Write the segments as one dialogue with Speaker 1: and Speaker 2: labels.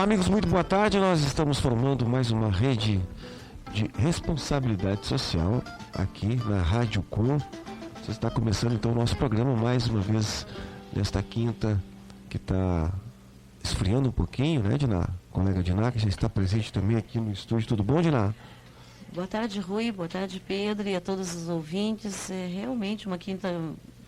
Speaker 1: amigos, muito boa tarde. Nós estamos formando mais uma rede de responsabilidade social aqui na Rádio Com. Você está começando então o nosso programa mais uma vez nesta quinta, que está esfriando um pouquinho, né, Diná? Colega Diná, que já está presente também aqui no estúdio. Tudo bom, Diná?
Speaker 2: Boa tarde, Rui. Boa tarde, Pedro, e a todos os ouvintes. É realmente uma quinta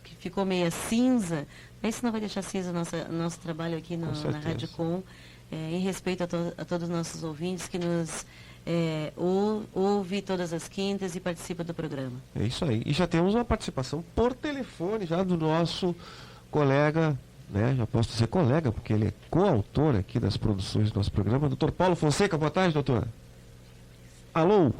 Speaker 2: que ficou meia cinza, mas isso não vai deixar cinza nosso trabalho aqui na Rádio Com, em respeito a todos os nossos ouvintes que nos ouve todas as quintas e participa do programa.
Speaker 1: É isso aí. E já temos uma participação por telefone já do nosso colega, né? Já posso dizer colega, porque ele é coautor aqui das produções do nosso programa. Doutor Paulo Fonseca, boa tarde, doutor. Alô?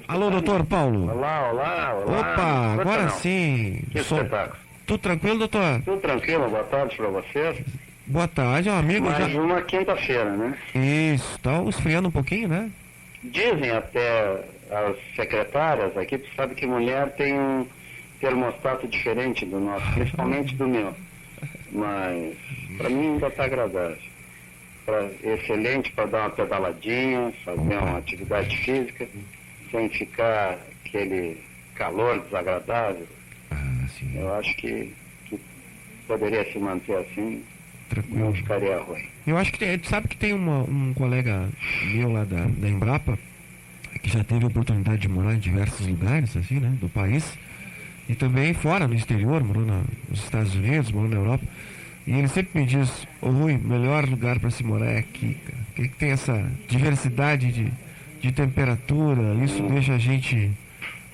Speaker 1: Alô, doutor Paulo.
Speaker 3: Olá.
Speaker 1: Opa, agora sim.
Speaker 3: Que espetáculo.
Speaker 1: Tudo tranquilo, doutor?
Speaker 3: Tudo tranquilo, boa tarde para vocês.
Speaker 1: Boa tarde, amigo.
Speaker 3: Mais uma quinta-feira, né?
Speaker 1: Isso, tá esfriando um pouquinho, né?
Speaker 3: Dizem até as secretárias aqui, tu sabe que mulher tem um termostato diferente do nosso, principalmente do meu. Mas para mim ainda está agradável. Excelente para dar uma pedaladinha, fazer uma atividade física, sem ficar aquele calor desagradável.
Speaker 1: Sim.
Speaker 3: Eu acho que poderia se manter assim,
Speaker 1: Tranquilo.
Speaker 3: não ficaria ruim.
Speaker 1: Eu acho que sabe que tem um colega meu lá da Embrapa, que já teve a oportunidade de morar em diversos lugares, assim, né, do país, e também fora, no exterior, morou nos Estados Unidos, morou na Europa, e ele sempre me diz: ô Rui, melhor lugar para se morar é aqui, cara, porque tem essa diversidade de temperatura, isso deixa a gente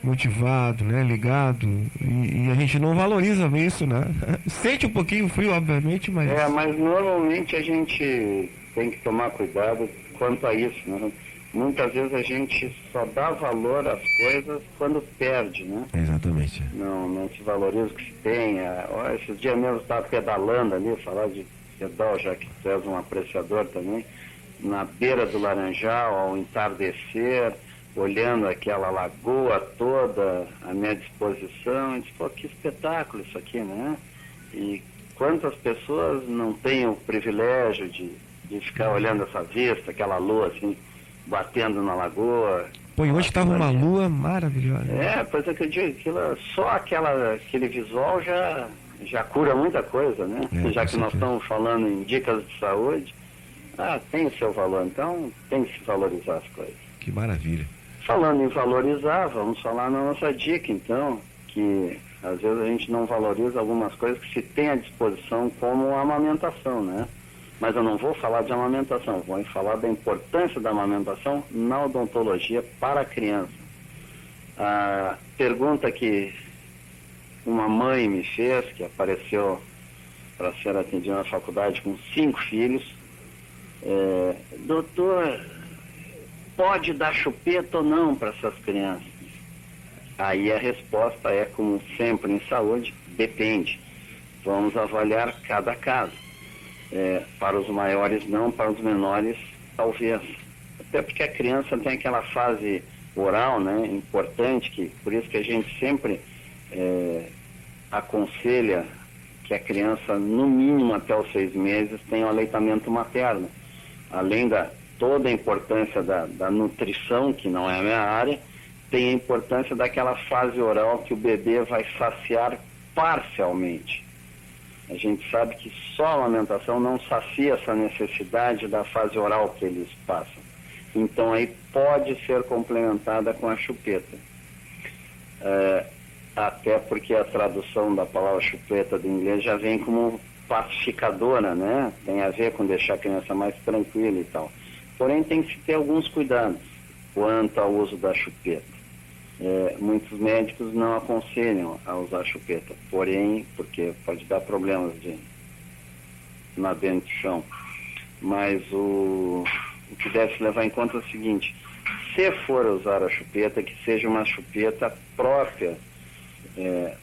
Speaker 1: motivado, né, ligado, e a gente não valoriza isso, né? Sente um pouquinho frio, obviamente, mas...
Speaker 3: Mas normalmente a gente tem que tomar cuidado quanto a isso, né? Muitas vezes a gente só dá valor às coisas quando perde, né?
Speaker 1: Exatamente.
Speaker 3: Não se valoriza o que se tem. Esses dias mesmo eu estava pedalando ali, falar de pedal, já que tu és um apreciador também, na beira do Laranjal, ao entardecer, olhando aquela lagoa toda à minha disposição, eu disse, pô, que espetáculo isso aqui, né? E quantas pessoas não têm o privilégio de ficar olhando essa vista, aquela lua assim, batendo na lagoa.
Speaker 1: Pô, e hoje estava uma lua maravilhosa.
Speaker 3: Pois é que eu digo, só aquele visual já cura muita coisa, né? Já que nós estamos falando em dicas de saúde, tem o seu valor, então tem que se valorizar as coisas.
Speaker 1: Que maravilha.
Speaker 3: Falando em valorizar, vamos falar na nossa dica, então, que às vezes a gente não valoriza algumas coisas que se tem à disposição, como a amamentação, né? Mas eu não vou falar de amamentação, vou falar da importância da amamentação na odontologia para a criança. A pergunta que uma mãe me fez, que apareceu para ser atendida na faculdade com 5 filhos, doutor, pode dar chupeta ou não para essas crianças? Aí a resposta é, como sempre em saúde, depende. Vamos avaliar cada caso. Para os maiores não, para os menores talvez. Até porque a criança tem aquela fase oral, né, importante, por isso que a gente sempre aconselha que a criança, no mínimo até os 6 meses, tenha o aleitamento materno. Além toda a importância da nutrição, que não é a minha área, tem a importância daquela fase oral que o bebê vai saciar parcialmente. A gente sabe que só a amamentação não sacia essa necessidade da fase oral que eles passam. Então aí pode ser complementada com a chupeta. Até porque a tradução da palavra chupeta do inglês já vem como pacificadora, né? Tem a ver com deixar a criança mais tranquila e tal. Porém, tem que se ter alguns cuidados quanto ao uso da chupeta. Muitos médicos não aconselham a usar chupeta, porém, porque pode dar problemas na dentição. Mas o que deve se levar em conta é o seguinte: se for usar a chupeta, que seja uma chupeta própria,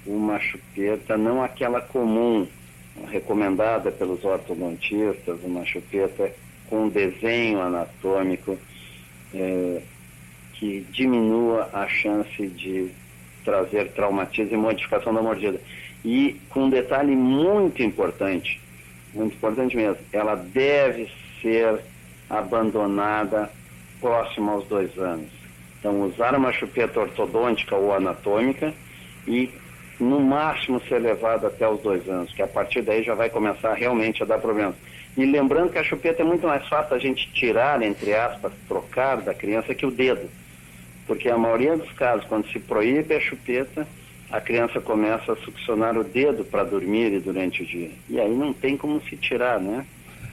Speaker 3: uma chupeta não aquela comum, recomendada pelos ortodontistas, uma chupeta com desenho anatômico, que diminua a chance de trazer traumatismo e modificação da mordida. E com um detalhe muito importante mesmo, ela deve ser abandonada próximo aos 2 anos. Então, usar uma chupeta ortodôntica ou anatômica e, no máximo, ser levada até os 2 anos, que a partir daí já vai começar realmente a dar problemas. E lembrando que a chupeta é muito mais fácil a gente tirar, entre aspas, trocar da criança que o dedo. Porque a maioria dos casos, quando se proíbe a chupeta, a criança começa a succionar o dedo para dormir e durante o dia. E aí não tem como se tirar, né?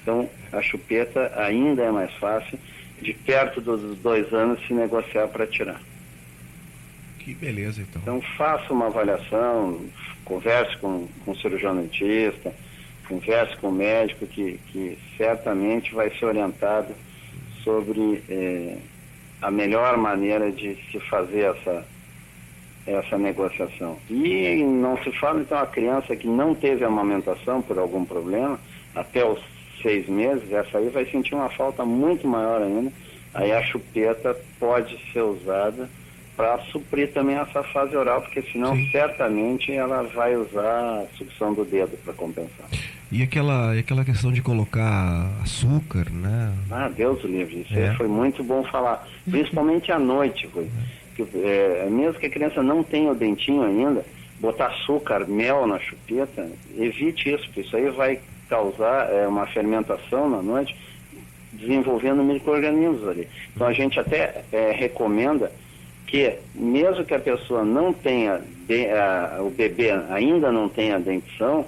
Speaker 3: Então, a chupeta ainda é mais fácil, de perto dos 2 anos, se negociar para tirar.
Speaker 4: Que beleza, então.
Speaker 3: Então, faça uma avaliação, converse com o cirurgião dentista, converse com o médico, que certamente vai ser orientado sobre a melhor maneira de se fazer essa negociação. E não se fala, então, a criança que não teve amamentação por algum problema, até os 6 meses, essa aí vai sentir uma falta muito maior ainda. Aí a chupeta pode ser usada para suprir também essa fase oral, porque senão certamente ela vai usar a sucção do dedo para compensar.
Speaker 4: E aquela questão de colocar açúcar, né?
Speaker 3: Ah, Deus o livre, isso aí foi muito bom falar, principalmente à noite, Rui. Mesmo que a criança não tenha o dentinho ainda, botar açúcar, mel na chupeta, evite isso, porque isso aí vai causar uma fermentação na noite, desenvolvendo micro-organismos ali. Então a gente até recomenda que, mesmo que a pessoa não tenha, o bebê ainda não tenha dentição,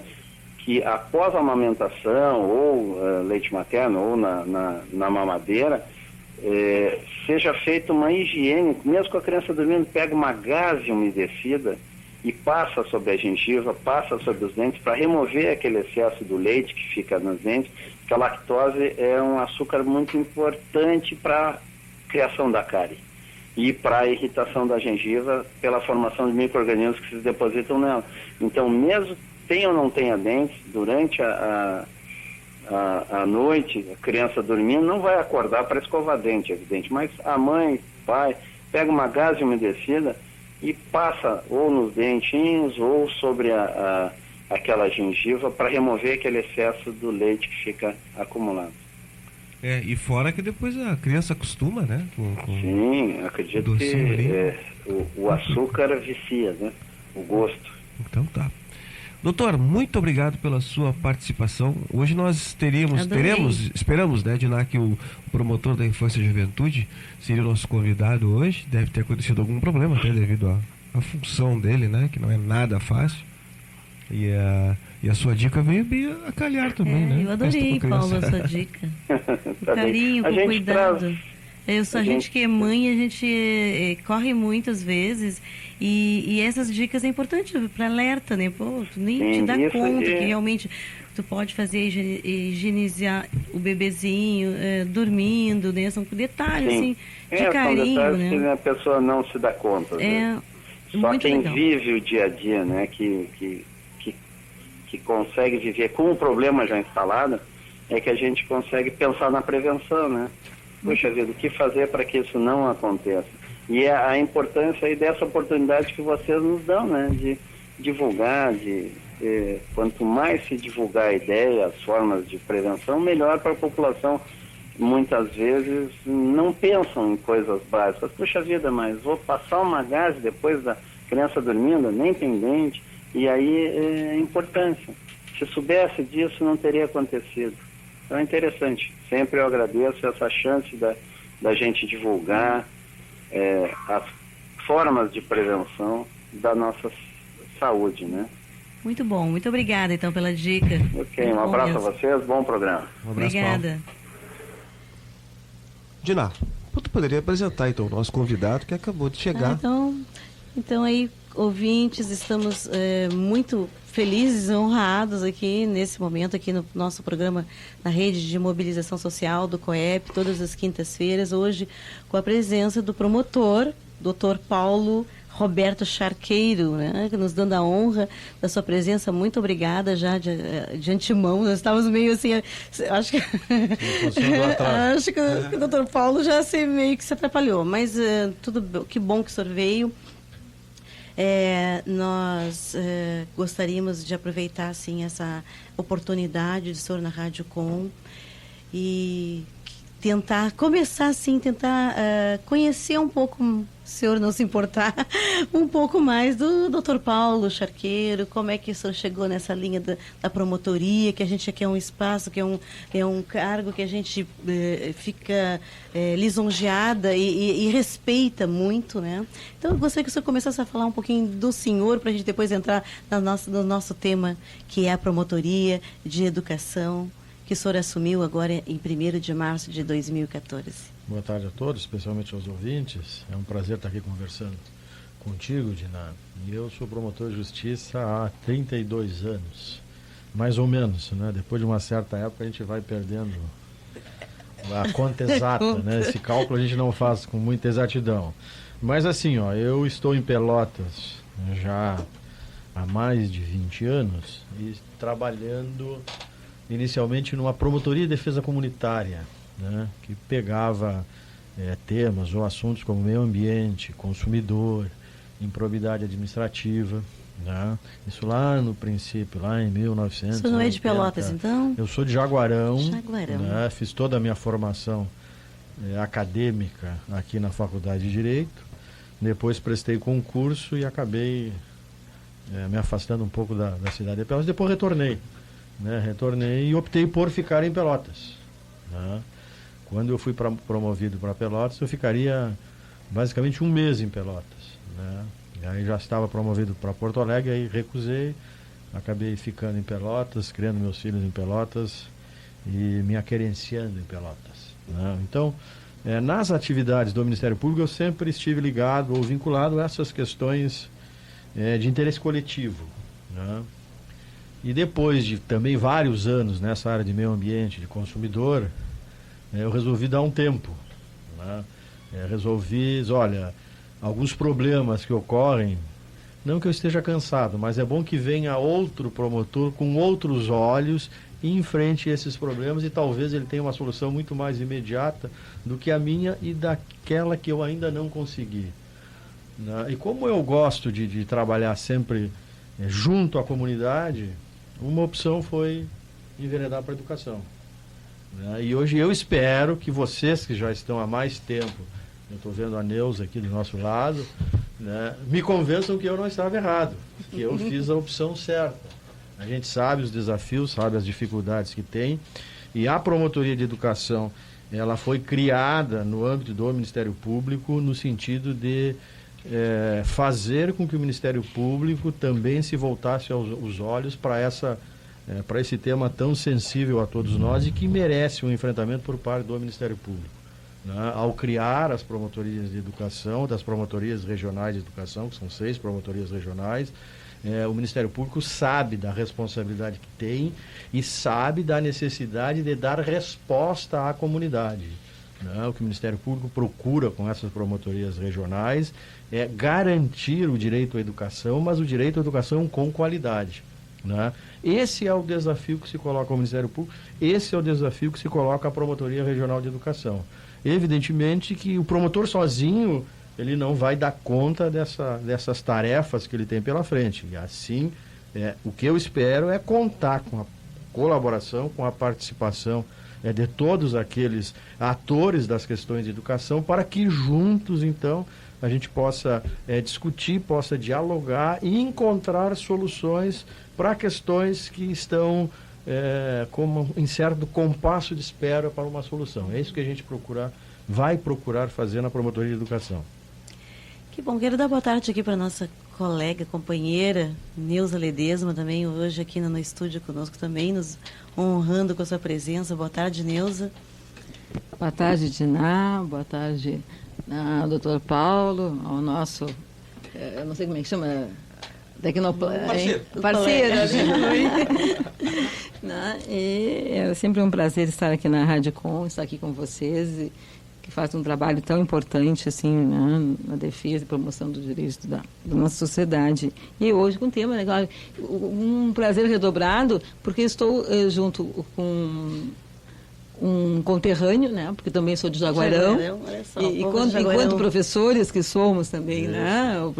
Speaker 3: que após a amamentação, ou leite materno, ou na mamadeira, seja feita uma higiene, mesmo com a criança dormindo, pega uma gaze umedecida e passa sobre a gengiva, passa sobre os dentes, para remover aquele excesso do leite que fica nos dentes, porque a lactose é um açúcar muito importante para a criação da cárie e para a irritação da gengiva pela formação de micro-organismos que se depositam nela. Então, mesmo tenha ou não tenha dentes, durante a noite, a criança dormindo, não vai acordar para escovar dente, evidente, mas a mãe, pai, pega uma gaze umedecida e passa ou nos dentinhos ou sobre aquela gengiva para remover aquele excesso do leite que fica acumulado.
Speaker 4: E fora que depois a criança acostuma, né?
Speaker 3: Sim, acredito que o açúcar vicia, né? O gosto.
Speaker 4: Então tá. Doutor, muito obrigado pela sua participação. Hoje nós esperamos, né, Diná, que o promotor da Infância e Juventude seria o nosso convidado hoje. Deve ter acontecido algum problema, até devido à função dele, né, que não é nada fácil. E a sua dica veio bem a calhar também, né?
Speaker 2: Eu adorei, Paulo, a sua dica. Com carinho, com cuidado. A gente que é mãe, a gente corre muitas vezes e essas dicas é importante para alerta, né? Pô, tu nem te dá conta que realmente tu pode fazer higienizar o bebezinho dormindo, né? São detalhes, assim, de carinho,
Speaker 3: são
Speaker 2: né?
Speaker 3: Que a pessoa não se dá conta. Né? Só quem vive o dia a dia, né? Que consegue viver com o problema já instalado, é que a gente consegue pensar na prevenção, né? Puxa vida, o que fazer para que isso não aconteça? E a importância aí dessa oportunidade que vocês nos dão, né? De divulgar, quanto mais se divulgar a ideia, as formas de prevenção, melhor para a população. Muitas vezes não pensam em coisas básicas. Puxa vida, mas vou passar uma gaze depois da criança dormindo, nem tem dente. E aí é importância. Se soubesse disso, não teria acontecido. Então é interessante. Sempre eu agradeço essa chance da gente divulgar as formas de prevenção da nossa saúde, né?
Speaker 2: Muito bom. Muito obrigada, então, pela dica.
Speaker 3: Ok, um abraço a vocês. Bom programa.
Speaker 4: Um abraço,
Speaker 2: obrigada.
Speaker 4: Diná, tu poderia apresentar, então, o nosso convidado que acabou de chegar.
Speaker 2: Então aí, ouvintes, estamos muito felizes e honrados aqui nesse momento, aqui no nosso programa na Rede de Mobilização Social do COEP, todas as quintas-feiras, hoje com a presença do promotor, Dr. Paulo Roberto Charqueiro, né, nos dando a honra da sua presença. Muito obrigada já de antemão. Nós estávamos meio assim, acho que o Dr. Paulo já meio que se atrapalhou, mas que bom que o senhor veio. Nós gostaríamos de aproveitar assim, essa oportunidade de senhor na Rádio Com e tentar começar assim, tentar conhecer um pouco, se o senhor não se importar, um pouco mais do Dr. Paulo Charqueiro, como é que o senhor chegou nessa linha da promotoria, que a gente quer um espaço, que é um cargo que a gente fica lisonjeada e respeita muito, né? Então, eu gostaria que o senhor começasse a falar um pouquinho do senhor, para a gente depois entrar no nosso tema, que é a promotoria de educação, que o senhor assumiu agora em 1º de março de 2014.
Speaker 5: Boa tarde a todos, especialmente aos ouvintes. É um prazer estar aqui conversando contigo, Diná. E eu sou promotor de justiça há 32 anos, mais ou menos, né? Depois de uma certa época a gente vai perdendo a conta exata, né? Esse cálculo a gente não faz com muita exatidão. Mas assim, eu estou em Pelotas já há mais de 20 anos e trabalhando inicialmente numa promotoria de defesa comunitária, né, que pegava temas ou assuntos como meio ambiente, consumidor, improbidade administrativa, né? Isso lá no princípio, lá em 1900.
Speaker 2: Você não é de Pelotas, então?
Speaker 5: Eu sou de Jaguarão.
Speaker 2: Jaguarão.
Speaker 5: Né, fiz toda a minha formação acadêmica aqui na Faculdade de Direito, depois prestei concurso e acabei me afastando um pouco da cidade de Pelotas, depois retornei. Retornei e optei por ficar em Pelotas. Né? Quando eu fui promovido para Pelotas, eu ficaria basicamente um mês em Pelotas. Né? E aí já estava promovido para Porto Alegre, aí recusei, acabei ficando em Pelotas, criando meus filhos em Pelotas e me aquerenciando em Pelotas. Né? Então, nas atividades do Ministério Público, eu sempre estive ligado ou vinculado a essas questões de interesse coletivo. Né? E depois de também vários anos nessa área de meio ambiente, de consumidor, eu resolvi dar um tempo. Né? Olha, alguns problemas que ocorrem, não que eu esteja cansado, mas é bom que venha outro promotor com outros olhos e enfrente esses problemas e talvez ele tenha uma solução muito mais imediata do que a minha e daquela que eu ainda não consegui. Né? E como eu gosto de trabalhar sempre junto à comunidade, uma opção foi enveredar para a educação. Né? E hoje eu espero que vocês que já estão há mais tempo, eu estou vendo a Neuza aqui do nosso lado, né, me convençam que eu não estava errado, que eu fiz a opção certa. A gente sabe os desafios, sabe as dificuldades que tem, e a Promotoria de Educação, ela foi criada no âmbito do Ministério Público no sentido de fazer com que o Ministério Público também se voltasse os olhos para esse tema tão sensível a todos nós e que merece um enfrentamento por parte do Ministério Público. Né? Ao criar as promotorias de educação, das promotorias regionais de educação, que são 6 promotorias regionais, o Ministério Público sabe da responsabilidade que tem e sabe da necessidade de dar resposta à comunidade. O que o Ministério Público procura com essas promotorias regionais é garantir o direito à educação, mas o direito à educação com qualidade. Né? Esse é o desafio que se coloca ao Ministério Público, esse é o desafio que se coloca à Promotoria Regional de Educação. Evidentemente que o promotor sozinho, ele não vai dar conta dessas tarefas que ele tem pela frente. E assim, o que eu espero é contar com a colaboração, com a participação de todos aqueles atores das questões de educação, para que juntos, então, a gente possa discutir, possa dialogar e encontrar soluções para questões que estão como em certo compasso de espera para uma solução. É isso que a gente vai procurar fazer na Promotoria de Educação.
Speaker 2: Que bom, quero dar boa tarde aqui para nossa colega, companheira, Neuza Ledesma, também hoje aqui no estúdio conosco também, nos honrando com a sua presença. Boa tarde, Neuza.
Speaker 6: Boa tarde, Diná. Boa tarde, doutor Paulo, ao nosso, eu não sei como é que chama, parceiro. E é sempre um prazer estar aqui na Rádio Com, estar aqui com vocês, que faz um trabalho tão importante assim, né, na defesa e promoção dos direitos da nossa sociedade. E hoje com um tema legal, um prazer redobrado, porque estou junto com um conterrâneo, né? Porque também sou de Jaguarão.
Speaker 2: Olha só,
Speaker 6: enquanto professores que somos também, né? O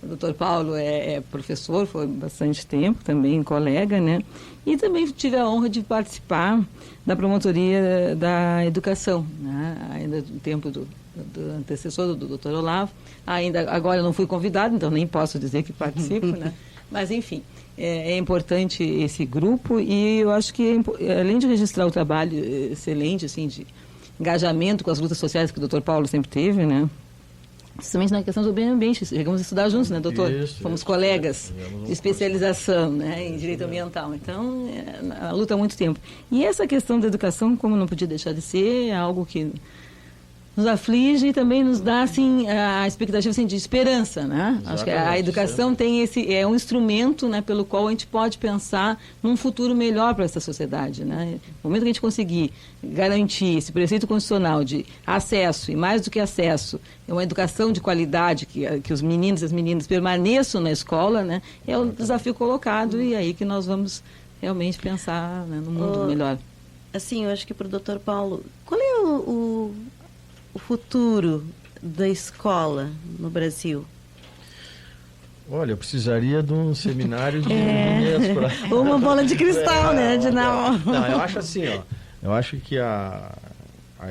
Speaker 6: Dr. Paulo é professor, foi bastante tempo também, colega, né? E também tive a honra de participar da promotoria da educação, né? Ainda no tempo do antecessor do Dr. Olavo. Agora eu não fui convidado, então nem posso dizer que participo, né? Mas, enfim, é importante esse grupo e eu acho que, além de registrar o trabalho excelente, assim, de engajamento com as lutas sociais que o Dr. Paulo sempre teve, né? Principalmente na questão do meio ambiente. Chegamos a estudar juntos, né, doutor? Fomos colegas de especialização, né, em direito ambiental. Então, a luta há muito tempo. E essa questão da educação, como não podia deixar de ser, é algo que nos aflige e também nos dá assim a expectativa assim, de esperança, né? Exatamente. Acho que a educação tem é um instrumento, né, pelo qual a gente pode pensar num futuro melhor para essa sociedade, né? No momento que a gente conseguir garantir esse preceito constitucional de acesso e mais do que acesso, é uma educação de qualidade que os meninos e as meninas permaneçam na escola, né? É o desafio colocado e é aí que nós vamos realmente pensar, né, no mundo melhor.
Speaker 2: Assim, eu acho que para o Dr. Paulo, qual é o futuro da escola no Brasil?
Speaker 5: Olha, eu precisaria de um seminário de
Speaker 2: uma bola de cristal, né?
Speaker 5: Não, eu acho assim, ó. Eu acho que a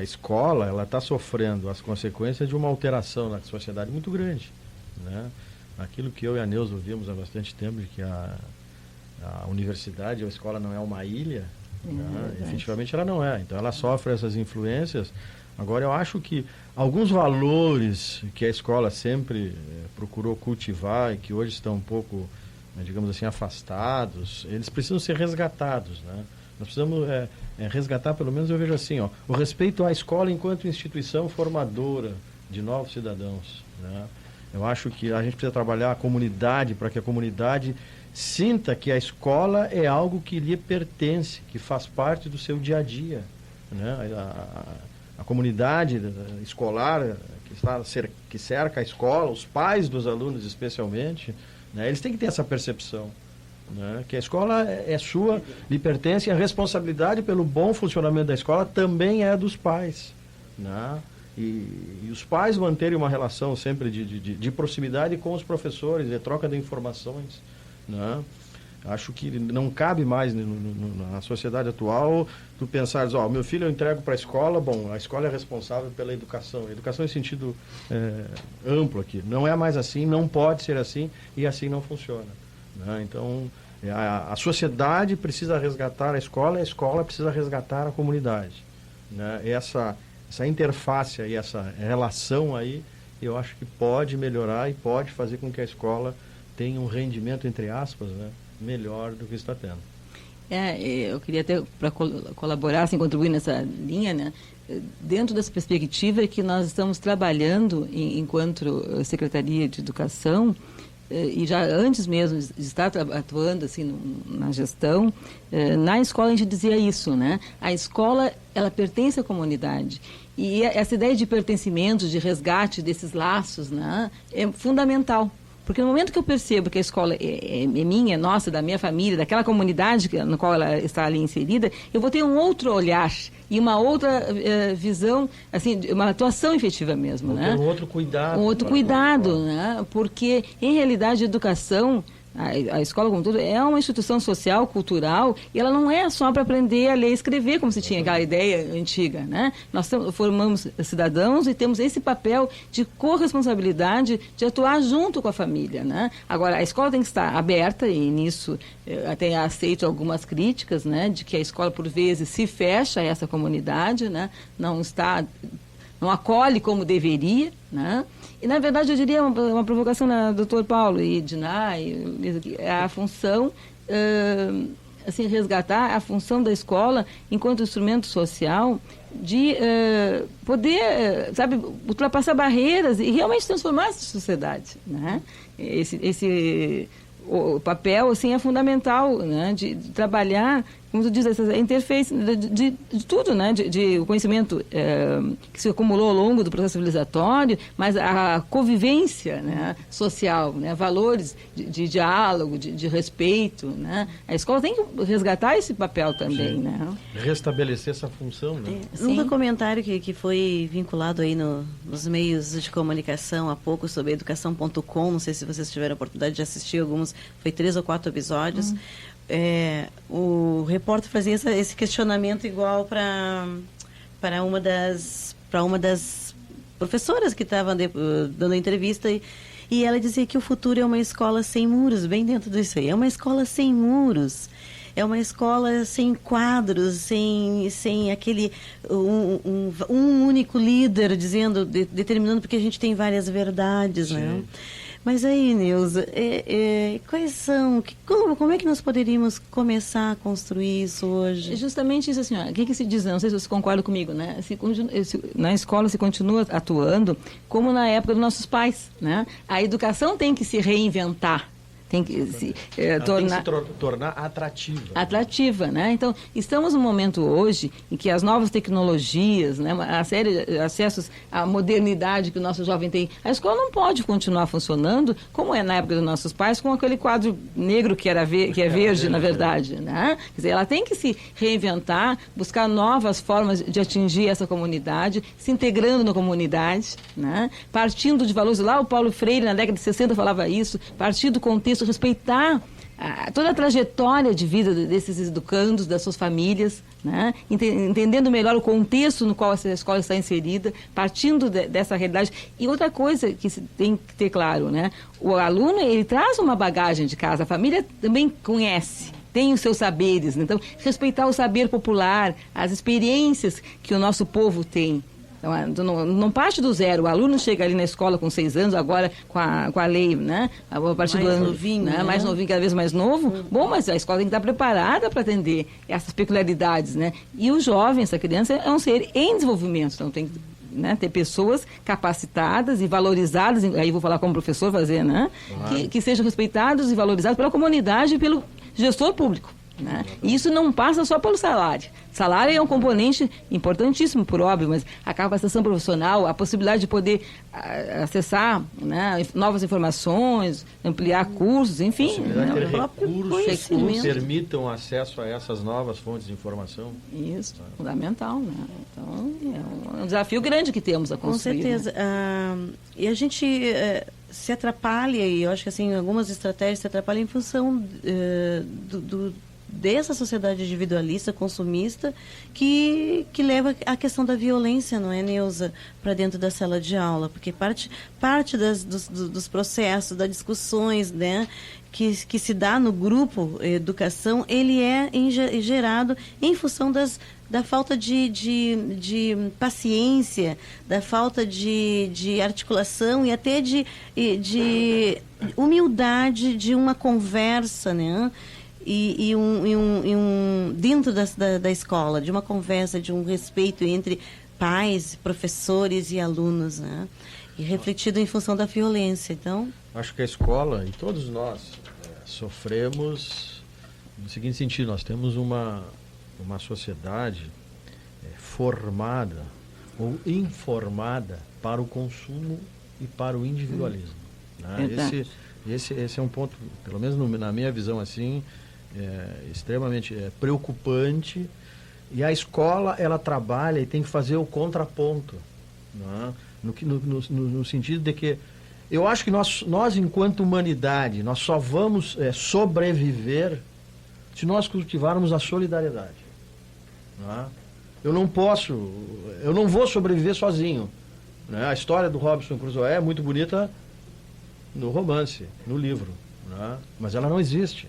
Speaker 5: escola, ela está sofrendo as consequências de uma alteração na sociedade muito grande, né? Aquilo que eu e a Neuza ouvimos há bastante tempo, de que a universidade, a escola não é uma ilha, né? Efetivamente ela não é. Então ela sofre essas influências. Agora, eu acho que alguns valores que a escola sempre procurou cultivar e que hoje estão um pouco, digamos assim, afastados, eles precisam ser resgatados, né? Nós precisamos resgatar, pelo menos eu vejo assim, ó, o respeito à escola enquanto instituição formadora de novos cidadãos, né? Eu acho que a gente precisa trabalhar a comunidade para que a comunidade sinta que a escola é algo que lhe pertence, que faz parte do seu dia a dia, né? A comunidade escolar que cerca a escola, os pais dos alunos especialmente, né, eles têm que ter essa percepção, né, que a escola é sua, lhe pertence, e a responsabilidade pelo bom funcionamento da escola também é dos pais, né, e os pais manterem uma relação sempre de proximidade com os professores, de troca de informações, né. Acho que não cabe mais na sociedade atual tu pensares, meu filho eu entrego para a escola, bom, a escola é responsável pela educação. A educação em sentido amplo aqui. Não é mais assim, não pode ser assim e assim não funciona, né? Então, a sociedade precisa resgatar a escola precisa resgatar a comunidade, né? Essa interface aí, essa relação aí, eu acho que pode melhorar e pode fazer com que a escola tenha um rendimento, entre aspas, né, melhor do que está tendo.
Speaker 6: Eu queria até, para colaborar, assim, contribuir nessa linha, né, dentro dessa perspectiva que nós estamos trabalhando enquanto Secretaria de Educação, e já antes mesmo de estar atuando assim na gestão, na escola a gente dizia isso, né? A escola, ela pertence à comunidade. E essa ideia de pertencimento, de resgate desses laços, né, é fundamental. Porque no momento que eu percebo que a escola é minha, é nossa, da minha família, daquela comunidade na qual ela está ali inserida, eu vou ter um outro olhar e uma outra visão, assim, uma atuação efetiva mesmo, né?
Speaker 5: Um outro cuidado.
Speaker 6: Um outro cuidado, né? Porque, em realidade, a educação, a escola, como tudo, é uma instituição social, cultural, e ela não é só para aprender a ler e escrever, como se tinha aquela ideia antiga, né? Nós formamos cidadãos e temos esse papel de corresponsabilidade de atuar junto com a família, né? Agora, a escola tem que estar aberta, e nisso eu até aceito algumas críticas, né? De que a escola, por vezes, se fecha a essa comunidade, né? Não acolhe como deveria, né? E, na verdade, eu diria uma provocação na doutor Paulo e Diná, a função, assim, resgatar a função da escola enquanto instrumento social de poder, sabe, ultrapassar barreiras e realmente transformar essa sociedade, né? O papel, assim, é fundamental, né, de trabalhar como tu diz, essa interface de tudo, né? De conhecimento que se acumulou ao longo do processo civilizatório, mas a convivência, né, social, né, valores de diálogo, de respeito, né? A escola tem que resgatar esse papel também, né?
Speaker 5: Restabelecer essa função, né?
Speaker 2: Um documentário que foi vinculado aí nos meios de comunicação há pouco sobre educação.com, não sei se vocês tiveram a oportunidade de assistir alguns, foi 3 ou 4 episódios. O repórter fazia esse questionamento igual para uma das professoras que estava dando a entrevista e ela dizia que o futuro é uma escola sem muros, bem dentro disso aí. É uma escola sem muros, é uma escola sem quadros, sem aquele um único líder determinando, porque a gente tem várias verdades,
Speaker 5: Sim.
Speaker 2: né? Mas aí, Neuza, quais são, como é que nós poderíamos começar a construir isso hoje?
Speaker 6: Justamente isso, assim, o que se diz, não sei se você concorda comigo, né? Na escola se continua atuando como na época dos nossos pais, né? A educação tem que se reinventar. Tem que se
Speaker 5: tornar atrativa.
Speaker 6: Atrativa, né? Então, estamos num momento hoje em que as novas tecnologias, né, a série de acessos à modernidade que o nosso jovem tem, a escola não pode continuar funcionando como é na época dos nossos pais, com aquele quadro negro que é verde, na verdade, né? Quer dizer, ela tem que se reinventar, buscar novas formas de atingir essa comunidade, se integrando na comunidade, né? Partindo de valores, lá o Paulo Freire, na década de 60, falava isso, partir do contexto, respeitar toda a trajetória de vida desses educandos, das suas famílias, né? Entendendo melhor o contexto no qual essa escola está inserida, partindo dessa realidade. E outra coisa que se tem que ter claro, né? O aluno, ele traz uma bagagem de casa, a família também conhece, tem os seus saberes, né? Então, respeitar o saber popular, as experiências que o nosso povo tem. Então, não parte do zero. O aluno chega ali na escola com 6 anos, agora com a lei, né? A partir
Speaker 2: mais
Speaker 6: do ano
Speaker 2: novinho, né?
Speaker 6: Mais novinho, cada vez mais novo. Bom, mas a escola tem que estar preparada para atender essas peculiaridades, né? E o jovem, essa criança, é um ser em desenvolvimento. Então, tem que, né, ter pessoas capacitadas e valorizadas, aí vou falar como professor, fazer, né?
Speaker 5: Claro.
Speaker 6: Que sejam respeitados e valorizados pela comunidade e pelo gestor público. Né? E isso não passa só pelo salário. Salário é um componente importantíssimo, por óbvio, mas a capacitação profissional, a possibilidade de poder acessar, né, novas informações, ampliar cursos, enfim.
Speaker 5: Né, ter
Speaker 6: o próprio
Speaker 5: recursos que permitam acesso a essas novas fontes de informação.
Speaker 6: Isso, fundamental. Né? Então, é um desafio grande que temos a construir.
Speaker 2: Com certeza.
Speaker 6: Né?
Speaker 2: E a gente se atrapalha, e eu acho que assim, algumas estratégias se atrapalham em função dessa sociedade individualista, consumista, que leva a questão da violência, não é, Neuza, para dentro da sala de aula, porque parte dos processos, das discussões, né, que se dá no grupo educação, ele é gerado em função da falta de paciência, da falta de articulação e até de humildade de uma conversa, né? E dentro da escola, de uma conversa, de um respeito entre pais, professores e alunos, né? E refletido em função da violência. Então,
Speaker 5: acho que a escola, e todos nós, sofremos no seguinte sentido: nós temos uma sociedade formada ou informada para o consumo e para o individualismo. Né? Esse é um ponto, pelo menos na minha visão assim, extremamente preocupante. E a escola, ela trabalha e tem que fazer o contraponto, né? No sentido de que eu acho que nós enquanto humanidade, nós só vamos sobreviver se nós cultivarmos a solidariedade. Né? Eu não vou sobreviver sozinho. Né? A história do Robinson Crusoe é muito bonita no romance, no livro, né? Mas ela não existe.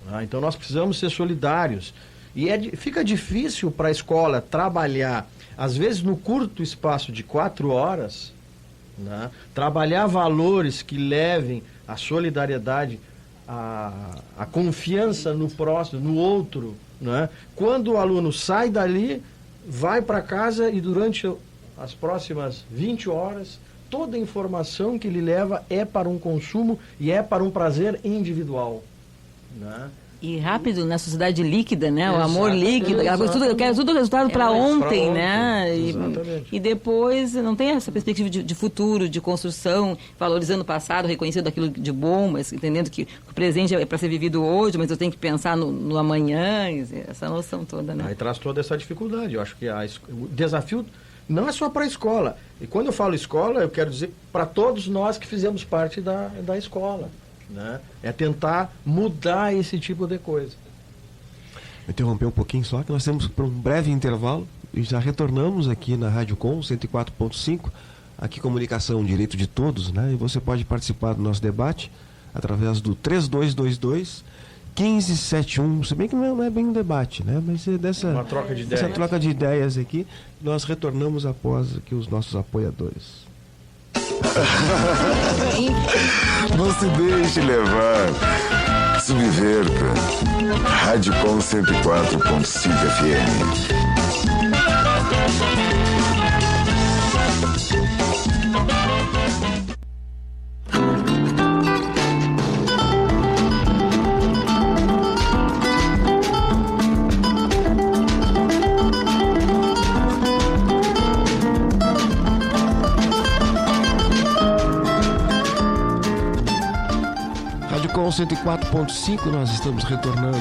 Speaker 5: Né? Então nós precisamos ser solidários. E fica difícil para a escola trabalhar, às vezes no curto espaço de 4 horas, né? Trabalhar valores que levem a solidariedade, a confiança no próximo, no outro. Né? Quando o aluno sai dali, vai para casa e durante as próximas 20 horas, toda a informação que ele leva é para um consumo e é para um prazer individual. Né?
Speaker 6: E rápido, na sociedade líquida, né? Exatamente. O amor líquido, eu quero tudo resultado para ontem, né? E depois não tem essa perspectiva de futuro, de construção, valorizando o passado, reconhecendo aquilo de bom, mas entendendo que o presente é para ser vivido hoje, mas eu tenho que pensar no amanhã, essa noção toda, né?
Speaker 5: Aí traz toda essa dificuldade. Eu acho que o desafio não é só para a escola. E quando eu falo escola, eu quero dizer para todos nós que fizemos parte da escola. Né? É tentar mudar esse tipo de coisa.
Speaker 4: Vou interromper um pouquinho só, que nós temos para um breve intervalo e já retornamos aqui na Rádio Com 104.5, aqui Comunicação, Direito de Todos, né? E você pode participar do nosso debate através do 3222-1571, se bem que não é bem um debate, né? Mas é
Speaker 5: uma troca de ideias.
Speaker 4: Essa troca de ideias aqui, nós retornamos após aqui os nossos apoiadores.
Speaker 7: Não se deixe levar. Subverta. Rádio Com 104.5 FM.
Speaker 4: Com 104.5, nós estamos retornando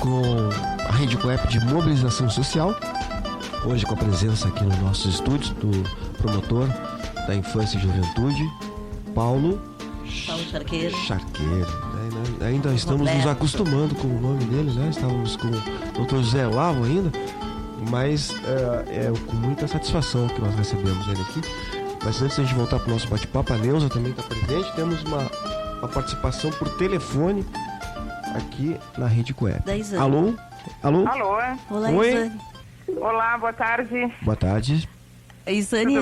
Speaker 4: com a Rede Coep de Mobilização Social. Hoje com a presença aqui nos nossos estúdios do promotor da Infância e Juventude, Paulo
Speaker 2: Charqueiro.
Speaker 4: Ainda estamos nos acostumando com o nome dele, né? Estávamos com o Dr. José Lavo ainda, mas é com muita satisfação que nós recebemos ele aqui. Mas antes de a gente voltar para o nosso bate-papo, a Neuza também está presente. Temos uma participação por telefone aqui na Rede Coep. Alô?
Speaker 8: Olá,
Speaker 4: Oi?
Speaker 8: Isane. Olá, boa tarde.
Speaker 4: Boa tarde.
Speaker 2: Isane,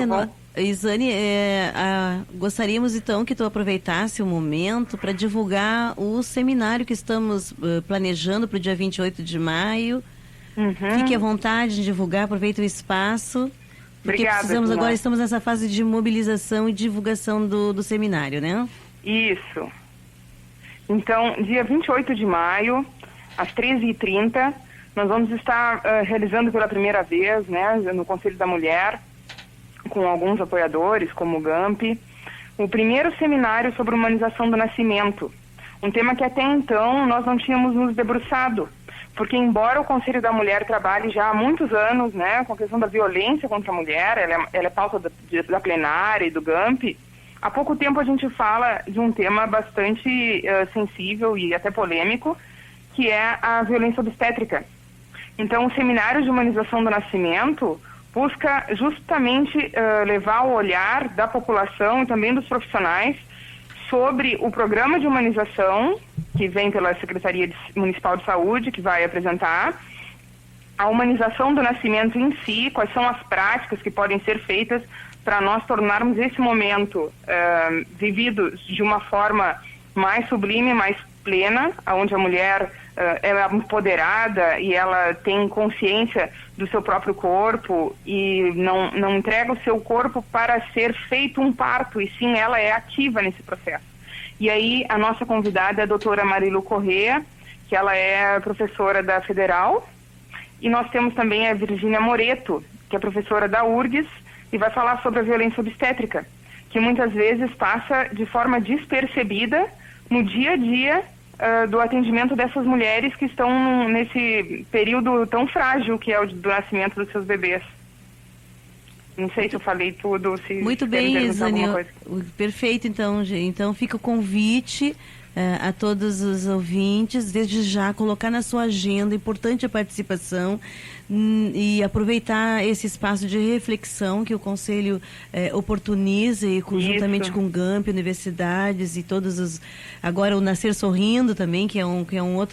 Speaker 2: gostaríamos então que tu aproveitasse o momento para divulgar o seminário que estamos planejando para o dia 28 de maio. Fique à vontade de divulgar, aproveita o espaço. Porque
Speaker 8: Obrigada,
Speaker 2: agora estamos nessa fase de mobilização e divulgação do seminário, né?
Speaker 8: Isso. Então, dia 28 de maio, às 13h30, nós vamos estar realizando pela primeira vez, né, no Conselho da Mulher, com alguns apoiadores, como o GAMP, o primeiro seminário sobre humanização do nascimento. Um tema que até então nós não tínhamos nos debruçado, porque embora o Conselho da Mulher trabalhe já há muitos anos, né, com a questão da violência contra a mulher, ela é pauta da plenária e do GAMP, há pouco tempo a gente fala de um tema bastante sensível e até polêmico, que é a violência obstétrica. Então, o Seminário de Humanização do Nascimento busca justamente levar o olhar da população e também dos profissionais sobre o programa de humanização, que vem pela Secretaria Municipal de Saúde, que vai apresentar, a humanização do nascimento em si, quais são as práticas que podem ser feitas para nós tornarmos esse momento vivido de uma forma mais sublime, mais plena, onde a mulher é empoderada e ela tem consciência do seu próprio corpo e não entrega o seu corpo para ser feito um parto, e sim ela é ativa nesse processo. E aí a nossa convidada é a doutora Marilu Corrêa, que ela é professora da Federal, e nós temos também a Virgínia Moreto, que é professora da URGS, e vai falar sobre a violência obstétrica, que muitas vezes passa de forma despercebida no dia a dia do atendimento dessas mulheres que estão nesse período tão frágil que é o do nascimento dos seus bebês. Não sei se eu falei tudo.
Speaker 2: Muito bem, Isane. Perfeito, então, gente. Então fica o convite a todos os ouvintes, desde já colocar na sua agenda, importante a participação e aproveitar esse espaço de reflexão que o Conselho oportuniza, e juntamente com o GAMP, universidades e todos os... Agora o Nascer Sorrindo também, que é um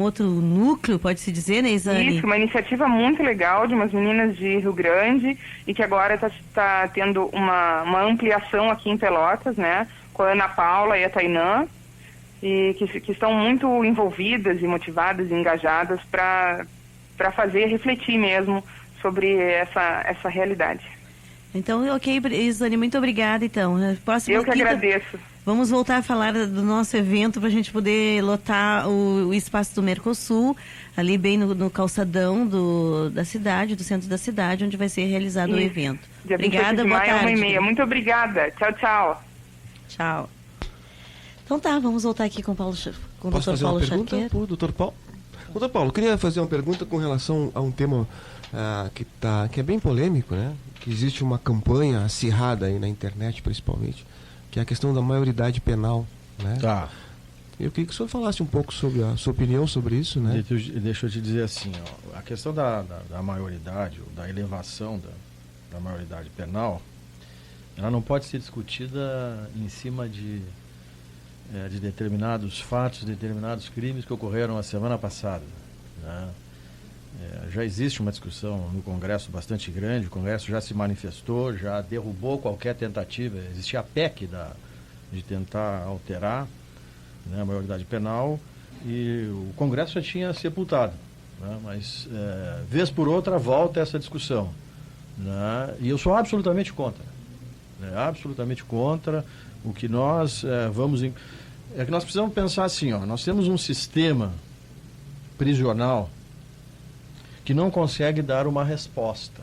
Speaker 2: outro núcleo, pode-se dizer, né, Isane?
Speaker 8: Isso, uma iniciativa muito legal de umas meninas de Rio Grande e que agora está tendo uma ampliação aqui em Pelotas, né, com a Ana Paula e a Tainã, e que estão muito envolvidas e motivadas e engajadas para fazer refletir mesmo sobre essa realidade.
Speaker 2: Então, ok, Isane, muito obrigada, então.
Speaker 8: Eu que agradeço.
Speaker 2: Vamos voltar a falar do nosso evento para a gente poder lotar o espaço do Mercosul, ali bem no calçadão da cidade, do centro da cidade, onde vai ser realizado o evento.
Speaker 8: Dia
Speaker 2: obrigada, boa tarde.
Speaker 8: 1h30. Muito obrigada. Tchau, tchau.
Speaker 2: Tchau. Então tá, vamos voltar aqui com o Paulo
Speaker 4: Posso
Speaker 2: Dr.
Speaker 4: fazer
Speaker 2: Paulo
Speaker 4: uma pergunta
Speaker 2: Charqueiro.
Speaker 4: para o Dr. Paulo? Dr. Paulo, eu queria fazer uma pergunta com relação a um tema que é bem polêmico, né? Que existe uma campanha acirrada aí na internet, principalmente, que é a questão da maioridade penal, né?
Speaker 5: Tá.
Speaker 4: Eu queria que o senhor falasse um pouco sobre a sua opinião sobre isso, né?
Speaker 5: Deixa eu te dizer assim, ó, a questão da maioridade, ou da elevação da maioridade penal, ela não pode ser discutida em cima de determinados fatos, determinados crimes que ocorreram a semana passada, né? Já existe uma discussão no Congresso bastante grande, o Congresso já se manifestou, já derrubou qualquer tentativa, existia a PEC de tentar alterar, né, a maioridade penal, e o Congresso já tinha sepultado, né, mas vez por outra volta essa discussão, né, e eu sou absolutamente contra, né, absolutamente contra. O que nós é que nós precisamos pensar assim, ó, nós temos um sistema prisional que não consegue dar uma resposta.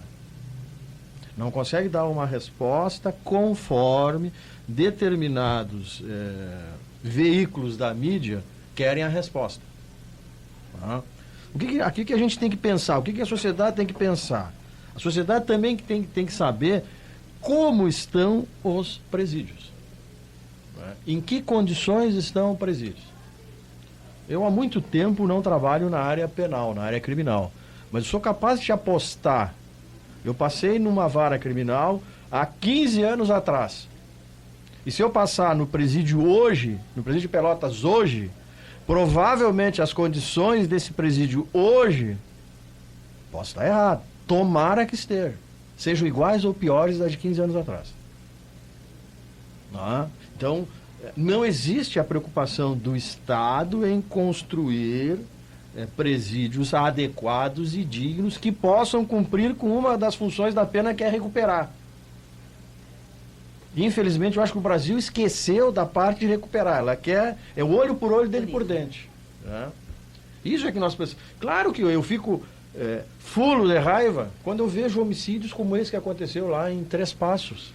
Speaker 5: Não consegue dar uma resposta conforme determinados veículos da mídia querem a resposta. Tá? Aqui que a gente tem que pensar, o que a sociedade tem que pensar? A sociedade também tem que saber como estão os presídios. Né? Em que condições estão os presídios? Eu há muito tempo não trabalho na área penal, na área criminal. Mas eu sou capaz de te apostar. Eu passei numa vara criminal há 15 anos atrás. E se eu passar no presídio hoje, no presídio Pelotas hoje, provavelmente as condições desse presídio hoje, posso estar errado, tomara que esteja, sejam iguais ou piores das de 15 anos atrás. Então, não existe a preocupação do Estado em construir presídios adequados e dignos que possam cumprir com uma das funções da pena, que é recuperar. Infelizmente, eu acho que o Brasil esqueceu da parte de recuperar. Ela quer o olho por olho, dele por dente. Né? Isso é que nós pensamos. Claro que eu fico fulo de raiva quando eu vejo homicídios como esse que aconteceu lá em Três Passos.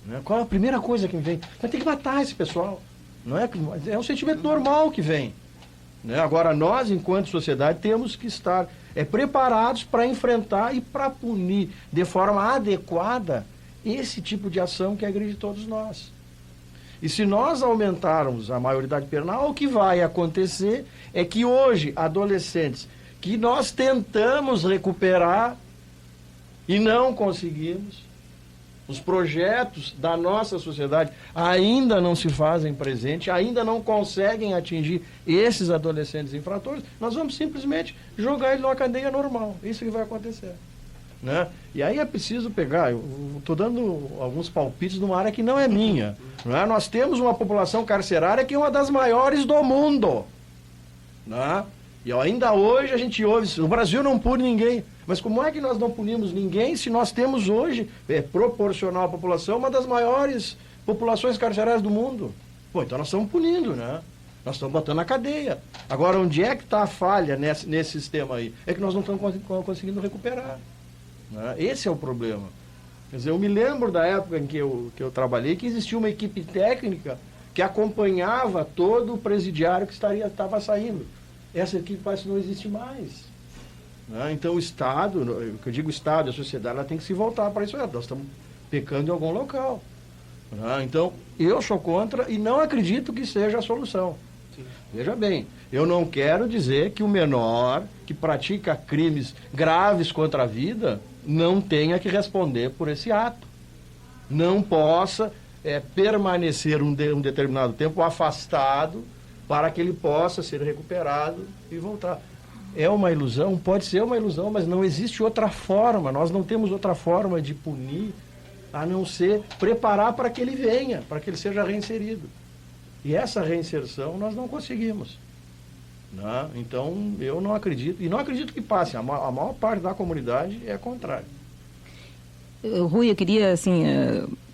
Speaker 5: Né? Qual é a primeira coisa que me vem? Vai ter que matar esse pessoal. Não é um sentimento normal que vem. Né? Agora, nós, enquanto sociedade, temos que estar preparados para enfrentar e para punir de forma adequada esse tipo de ação que agride todos nós. E se nós aumentarmos a maioridade penal, o que vai acontecer é que hoje, adolescentes que nós tentamos recuperar e não conseguimos, os projetos da nossa sociedade ainda não se fazem presente, ainda não conseguem atingir esses adolescentes infratores, nós vamos simplesmente jogar ele numa cadeia normal. Isso que vai acontecer. Né? E aí é preciso pegar, eu estou dando alguns palpites numa área que não é minha. Né? Nós temos uma população carcerária que é uma das maiores do mundo. Né? E ainda hoje a gente ouve, o Brasil não pune ninguém. Mas como é que nós não punimos ninguém se nós temos hoje, proporcional à população, uma das maiores populações carcerárias do mundo? Pô, então nós estamos punindo, né? Nós estamos botando na cadeia. Agora, onde é que está a falha nesse sistema aí? É que nós não estamos conseguindo recuperar. Né? Esse é o problema. Quer dizer, eu me lembro da época em que eu trabalhei, que existia uma equipe técnica que acompanhava todo o presidiário que estava saindo. Essa equipe parece que não existe mais. Né? Então o Estado, o que eu digo Estado, a sociedade, ela tem que se voltar para isso. Nós estamos pecando em algum local. Né? Então eu sou contra e não acredito que seja a solução. Sim. Veja bem, eu não quero dizer que o menor que pratica crimes graves contra a vida não tenha que responder por esse ato. Não possa permanecer um determinado tempo afastado para que ele possa ser recuperado e voltar. É uma ilusão? Pode ser uma ilusão, mas não existe outra forma. Nós não temos outra forma de punir a não ser preparar para que ele venha, para que ele seja reinserido. E essa reinserção nós não conseguimos. Né? Então, eu não acredito, e não acredito que passe. A maior parte da comunidade é contrária.
Speaker 6: Rui, eu queria, assim,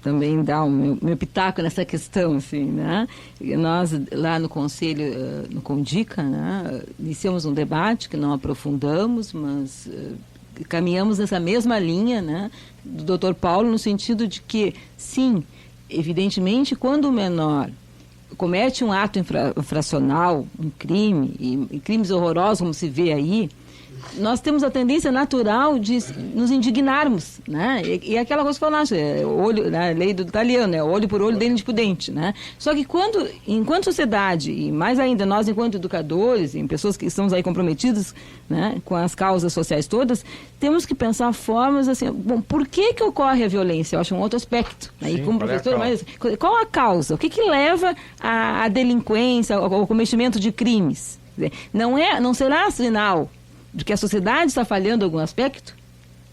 Speaker 6: também dar o meu pitaco nessa questão, assim, né? Nós, lá no Conselho, no Condica, né, iniciamos um debate que não aprofundamos, mas caminhamos nessa mesma linha, né, do Dr. Paulo, no sentido de que, sim, evidentemente, quando o menor comete um ato infracional, um crime, e crimes horrorosos, como se vê aí, nós temos a tendência natural de nos indignarmos, né? E aquela coisa que falaste, olho, né? Lei do italiano, né? Olho por olho, dente por dente, né? Só que enquanto sociedade, e mais ainda nós enquanto educadores, em pessoas que estamos aí comprometidos, né, com as causas sociais todas, temos que pensar formas assim, bom, por que ocorre a violência? Eu acho um outro aspecto. Aí, como professor, mas qual a causa? O que leva à delinquência, ao cometimento de crimes? Quer dizer, não será sinal de que a sociedade está falhando em algum aspecto?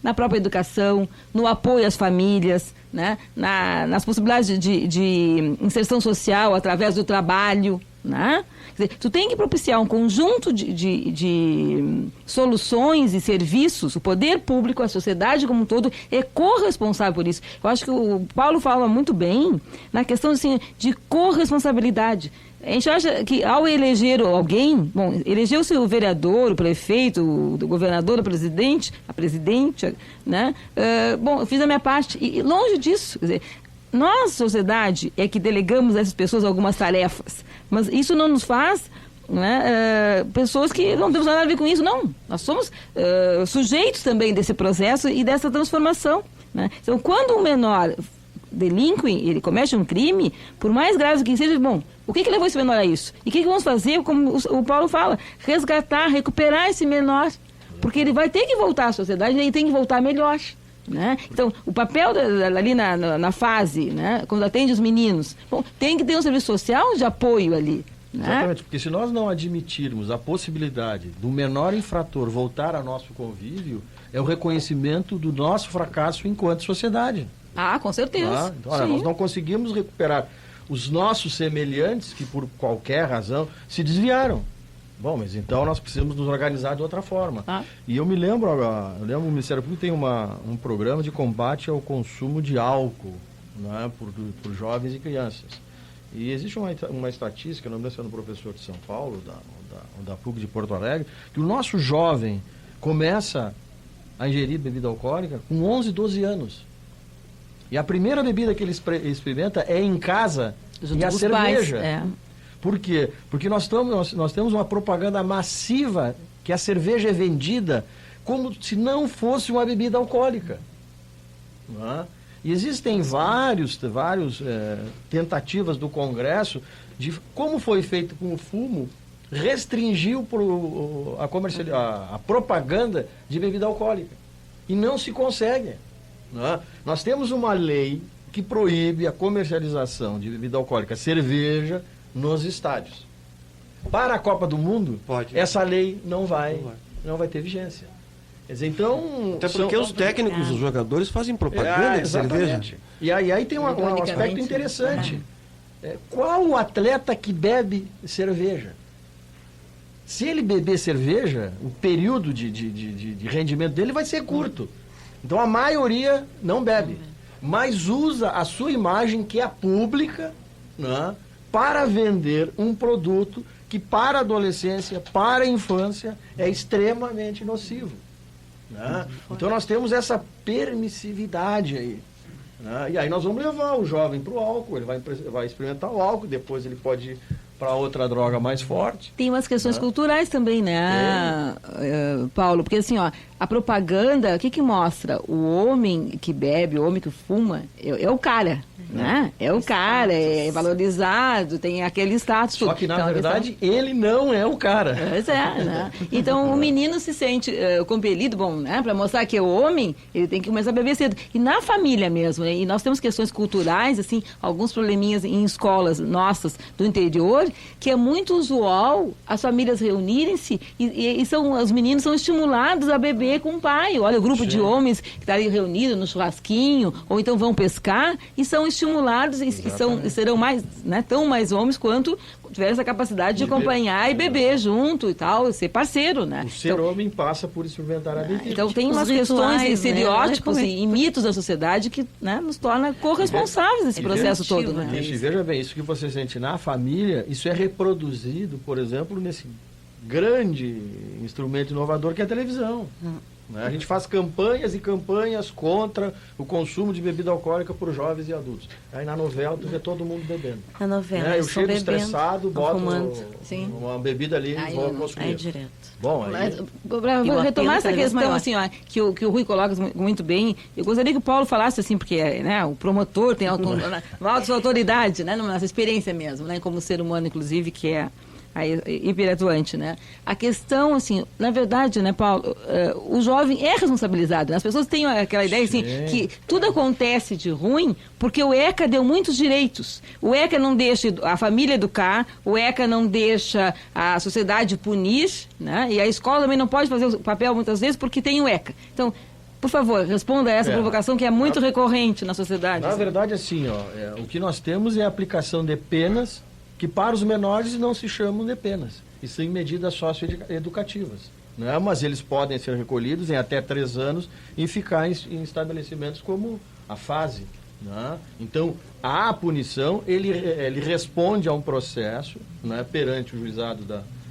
Speaker 6: Na própria educação, no apoio às famílias, né? Nas possibilidades de inserção social através do trabalho, né? Quer dizer, tu tem que propiciar um conjunto de soluções e serviços. O poder público, a sociedade como um todo, é corresponsável por isso. Eu acho que o Paulo fala muito bem na questão assim, de corresponsabilidade. A gente acha que ao eleger alguém, bom, elegeu-se o vereador, o prefeito, o governador, a presidente, né? Bom, eu fiz a minha parte. E longe disso, quer dizer, nós, sociedade, é que delegamos a essas pessoas algumas tarefas. Mas isso não nos faz, né, pessoas que não temos nada a ver com isso, não. Nós somos sujeitos também desse processo e dessa transformação, né? Então, quando um menor delinque, ele comete um crime, por mais grave que seja, bom, o que levou esse menor a isso? E o que vamos fazer, como o Paulo fala, resgatar, recuperar esse menor, porque ele vai ter que voltar à sociedade e ele tem que voltar melhor, né? Então, o papel ali na fase, né, quando atende os meninos, bom, tem que ter um serviço social de apoio ali, né?
Speaker 5: Exatamente, porque se nós não admitirmos a possibilidade do menor infrator voltar ao nosso convívio, é o reconhecimento do nosso fracasso enquanto sociedade.
Speaker 6: Ah, com certeza.
Speaker 5: Então, olha, nós não conseguimos recuperar os nossos semelhantes que por qualquer razão se desviaram. Bom, mas então nós precisamos nos organizar de outra forma. E eu me lembro, o Ministério Público tem um programa de combate ao consumo de álcool, né, por jovens e crianças. E existe uma estatística, não me lembro se é do professor de São Paulo, da PUC de Porto Alegre, que o nosso jovem começa a ingerir bebida alcoólica com 11, 12 anos. E a primeira bebida que ele experimenta é em casa, e a cerveja. Por quê? Porque nós temos uma propaganda massiva que a cerveja é vendida como se não fosse uma bebida alcoólica. Não é? E existem várias tentativas do Congresso de como foi feito com o fumo, restringiu a propaganda de bebida alcoólica. E não se consegue. Não é? Nós temos uma lei que proíbe a comercialização de bebida alcoólica, cerveja, nos estádios. Para a Copa do Mundo, essa lei não vai ter vigência. Quer dizer, então...
Speaker 4: Até porque os técnicos, os jogadores fazem propaganda de cerveja.
Speaker 5: E aí tem um aspecto interessante. Qual o atleta que bebe cerveja? Se ele beber cerveja, o período de rendimento dele vai ser curto. Então a maioria não bebe, mas usa a sua imagem, que é pública, né, para vender um produto que para a adolescência, para a infância, é extremamente nocivo. Né? Então nós temos essa permissividade aí. Né? E aí nós vamos levar o jovem para o álcool, ele vai experimentar o álcool, depois ele pode ir para outra droga mais forte.
Speaker 6: Tem umas questões culturais também, né, Paulo? Porque assim, ó, a propaganda, o que mostra? O homem que bebe, o homem que fuma, é o cara, né? É o cara, é valorizado, tem aquele status.
Speaker 5: Só que, na verdade, ele não é o cara.
Speaker 6: Pois é, né? Então, o menino se sente compelido, bom, né? Para mostrar que é o homem, ele tem que começar a beber cedo. E na família mesmo, né? E nós temos questões culturais, assim, alguns probleminhas em escolas nossas do interior, que é muito usual as famílias reunirem-se e os meninos são estimulados a beber com o pai. Olha, o grupo de homens que está ali reunido no churrasquinho, ou então vão pescar, e são estimulados estimulados e serão mais, né, tão mais homens quanto tiveram essa capacidade de acompanhar e beber junto e tal, e ser parceiro, né?
Speaker 5: O ser homem passa por experimentar a bebida.
Speaker 6: Então tem umas questões, estereótipos e mitos da sociedade que, né, nos torna corresponsáveis nesse processo todo, né?
Speaker 5: Isso, e veja bem, isso que você sente na família, isso é reproduzido, por exemplo, nesse grande instrumento inovador que é a televisão. A gente faz campanhas e campanhas contra o consumo de bebida alcoólica por jovens e adultos. Aí na novela tu vê todo mundo bebendo.
Speaker 2: Na novela,
Speaker 5: eu chego estressado, boto uma bebida ali e vou consumir.
Speaker 2: Aí direto.
Speaker 5: Bom, aí...
Speaker 6: Para retomar essa questão assim, ó, que o Rui coloca muito bem, eu gostaria que o Paulo falasse assim, porque, né, o promotor tem uma autoridade, né, nessa experiência mesmo, né, como ser humano, inclusive, que é hiperatuante, né? A questão, assim, na verdade, né, Paulo, o jovem é responsabilizado, né? As pessoas têm aquela ideia, assim, que tudo acontece de ruim porque o ECA deu muitos direitos. O ECA não deixa a família educar, o ECA não deixa a sociedade punir, né? E a escola também não pode fazer o papel, muitas vezes, porque tem o ECA. Então, por favor, responda a essa provocação que é muito recorrente na sociedade.
Speaker 5: Na verdade, assim, o que nós temos é a aplicação de penas que para os menores não se chamam de penas, e sim medidas socioeducativas, né? Mas eles podem ser recolhidos em até 3 anos e ficar em estabelecimentos como a fase, né? Então, a punição, ele responde a um processo, né, perante o juizado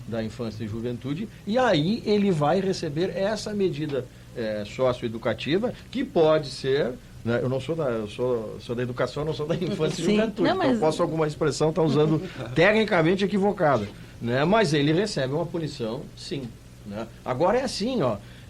Speaker 5: da infância e juventude, e aí ele vai receber essa medida socioeducativa, que pode ser... Eu não sou sou da educação, não sou da infância e juventude. Não, mas... Então posso alguma expressão estar usando tecnicamente equivocada, né? Mas ele recebe uma punição, sim, né? Agora é assim,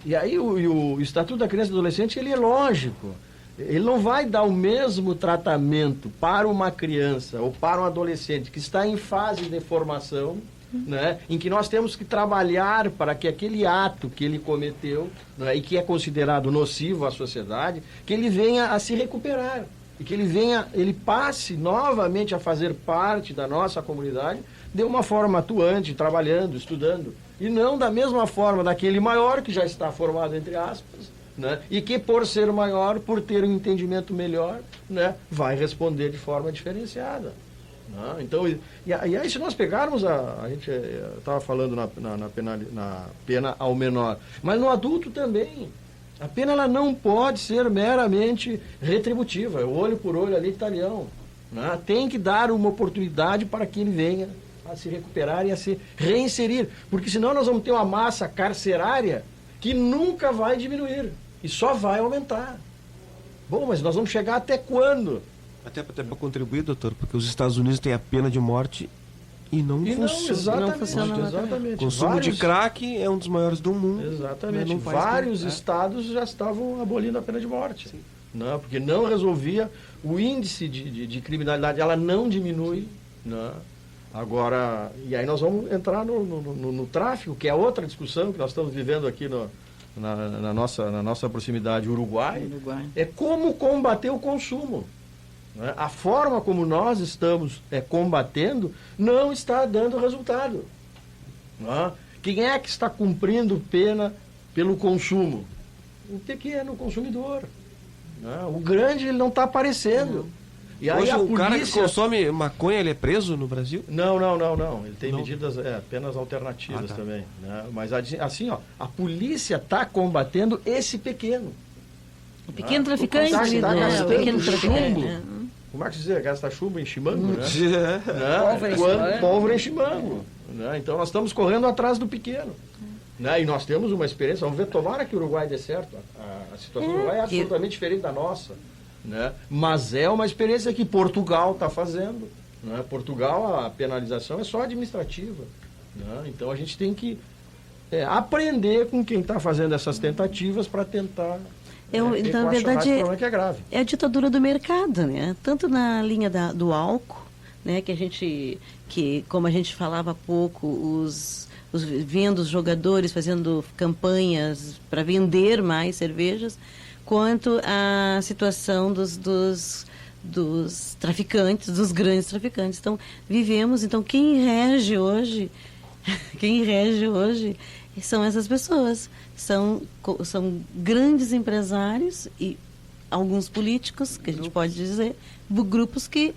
Speaker 5: e aí o Estatuto da Criança e do Adolescente, ele é lógico. Ele não vai dar o mesmo tratamento para uma criança ou para um adolescente que está em fase de formação, né, em que nós temos que trabalhar para que aquele ato que ele cometeu, né, e que é considerado nocivo à sociedade, que ele venha a se recuperar e que ele passe novamente a fazer parte da nossa comunidade de uma forma atuante, trabalhando, estudando, e não da mesma forma daquele maior que já está formado, entre aspas, né, e que por ser maior, por ter um entendimento melhor, né, vai responder de forma diferenciada. Então, e aí se nós pegarmos, a gente estava falando na pena ao menor, mas no adulto também, a pena ela não pode ser meramente retributiva, olho por olho ali, talhão, né? Tem que dar uma oportunidade para que ele venha a se recuperar e a se reinserir, porque senão nós vamos ter uma massa carcerária que nunca vai diminuir e só vai aumentar. Bom, mas nós vamos chegar até quando?
Speaker 4: Até para contribuir, doutor, porque os Estados Unidos têm a pena de morte e não funciona.
Speaker 5: Não funciona. Exatamente.
Speaker 4: O consumo de crack é um dos maiores do mundo.
Speaker 5: Exatamente. Vários estados já estavam abolindo a pena de morte. Não, porque não resolvia o índice de criminalidade, ela não diminui. Não. Agora, e aí nós vamos entrar no tráfico, que é outra discussão que nós estamos vivendo aqui na nossa proximidade Uruguai. É como combater o consumo. A forma como nós estamos combatendo não está dando resultado. Quem é que está cumprindo pena pelo consumo? O pequeno consumidor. O grande ele não está aparecendo. E aí
Speaker 4: hoje o cara que consome maconha, ele é preso no Brasil?
Speaker 5: Não. Ele tem medidas, penas alternativas também. Né? Mas assim, a polícia está combatendo esse pequeno.
Speaker 6: O pequeno traficante.
Speaker 5: Está gastando chumbo. Como é que se diz? Gasta chumbo em chimango, né? Pólvora em chimango. Né? Então nós estamos correndo atrás do pequeno. Né? E nós temos uma experiência, vamos ver, tomara que o Uruguai dê certo. A situação do Uruguai é absolutamente diferente da nossa. Né? Mas é uma experiência que Portugal está fazendo. Né? Portugal, a penalização é só administrativa. Né? Então a gente tem que aprender com quem está fazendo essas tentativas para tentar...
Speaker 2: Então, na verdade, é a ditadura do mercado, né? Tanto na linha do álcool, né? Que como a gente falava há pouco, vendo os jogadores fazendo campanhas para vender mais cervejas, quanto a situação dos traficantes, dos grandes traficantes. Então, quem rege hoje são essas pessoas. São grandes empresários e alguns políticos, que a gente pode dizer, grupos que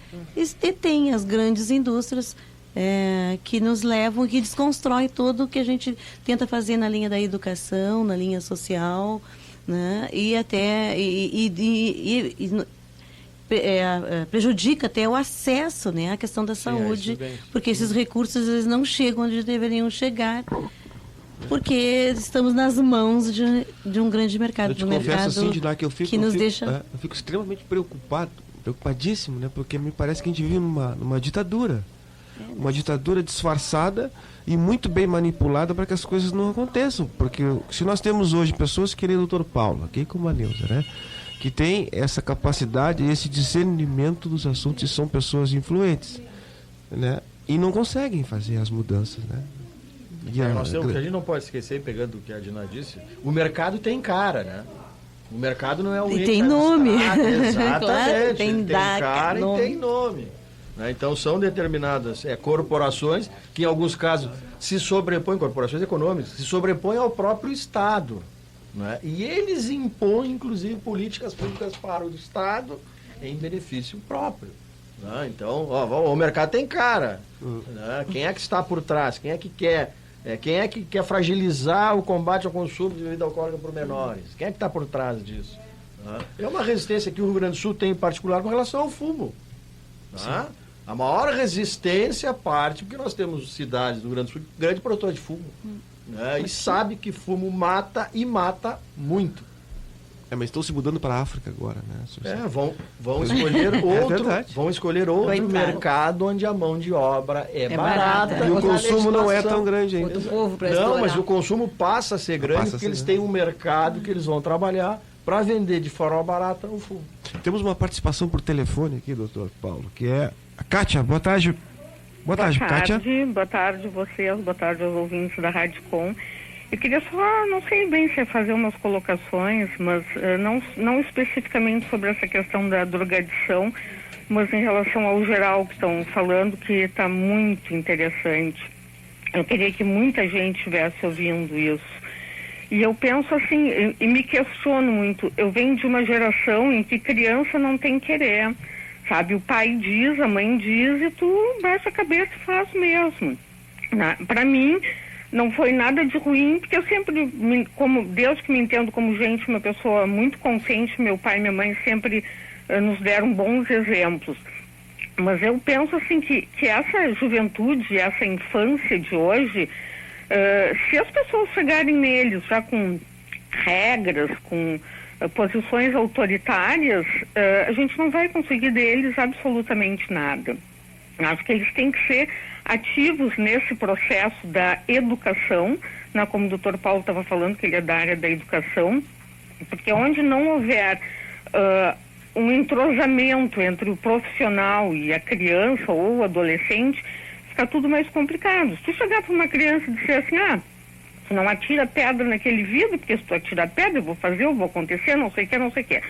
Speaker 2: têm as grandes indústrias que nos levam, que desconstrói tudo o que a gente tenta fazer na linha da educação, na linha social, né? E até prejudica até o acesso, né, à questão da saúde, porque esses recursos eles não chegam onde deveriam chegar, porque estamos nas mãos de um grande mercado.
Speaker 4: Eu te confesso, assim, Diná, que eu fico extremamente preocupadíssimo, né, porque me parece que a gente vive numa ditadura. Uma ditadura disfarçada e muito bem manipulada para que as coisas não aconteçam. Porque se nós temos hoje pessoas que nem o Dr. Paulo, aqui como a Neuza, né, que tem essa capacidade, esse discernimento dos assuntos, e são pessoas influentes, né, e não conseguem fazer as mudanças, né.
Speaker 5: Nós temos, que a gente não pode esquecer, pegando o que a Diná disse, o mercado tem cara, né? O mercado não é o
Speaker 2: e tem nome.
Speaker 5: Exatamente.
Speaker 2: Claro,
Speaker 5: tem cara e tem nome. Então são determinadas corporações que em alguns casos se sobrepõem, corporações econômicas, se sobrepõem ao próprio Estado, né? E eles impõem inclusive políticas públicas para o Estado em benefício próprio, né? Então o mercado tem cara, né? Quem é que está por trás? Quem é que quer fragilizar o combate ao consumo de bebida alcoólica por menores? Quem é que está por trás disso, né? É uma resistência que o Rio Grande do Sul tem em particular com relação ao fumo, né? A maior resistência parte porque nós temos cidades do Rio Grande do Sul, grande produtor de fumo, né? E sabe que fumo mata e mata muito.
Speaker 4: Mas estão se mudando para a África agora, né?
Speaker 5: Vão escolher outro mercado onde a mão de obra é barata.
Speaker 4: E o consumo não é tão grande ainda.
Speaker 5: Não, mas o consumo passa a ser grande porque eles têm um mercado que eles vão trabalhar para vender de forma barata o fumo.
Speaker 4: Temos uma participação por telefone aqui, doutor Paulo, que é a Kátia. Boa tarde. Boa tarde, Kátia.
Speaker 9: Boa tarde vocês, boa tarde aos ouvintes da Rádio Com. Eu queria só, não sei bem se é fazer umas colocações, mas não especificamente sobre essa questão da drogadição, mas em relação ao geral que estão falando, que está muito interessante. Eu queria que muita gente estivesse ouvindo isso. E eu penso assim, e me questiono muito, eu venho de uma geração em que criança não tem querer, sabe? O pai diz, a mãe diz e tu baixa a cabeça e faz mesmo. Para mim, não foi nada de ruim, porque eu sempre, desde que me entendo como gente, uma pessoa muito consciente, meu pai e minha mãe sempre nos deram bons exemplos. Mas eu penso assim que essa juventude, essa infância de hoje, se as pessoas chegarem neles já com regras, com posições autoritárias, a gente não vai conseguir deles absolutamente nada. Acho que eles têm que ser ativos nesse processo da educação, né, como o Dr. Paulo estava falando, que ele é da área da educação, porque onde não houver um entrosamento entre o profissional e a criança ou o adolescente, fica tudo mais complicado. Se tu chegar para uma criança e dizer assim, tu não atira pedra naquele vidro, porque se tu atirar pedra, eu vou acontecer, não sei o que.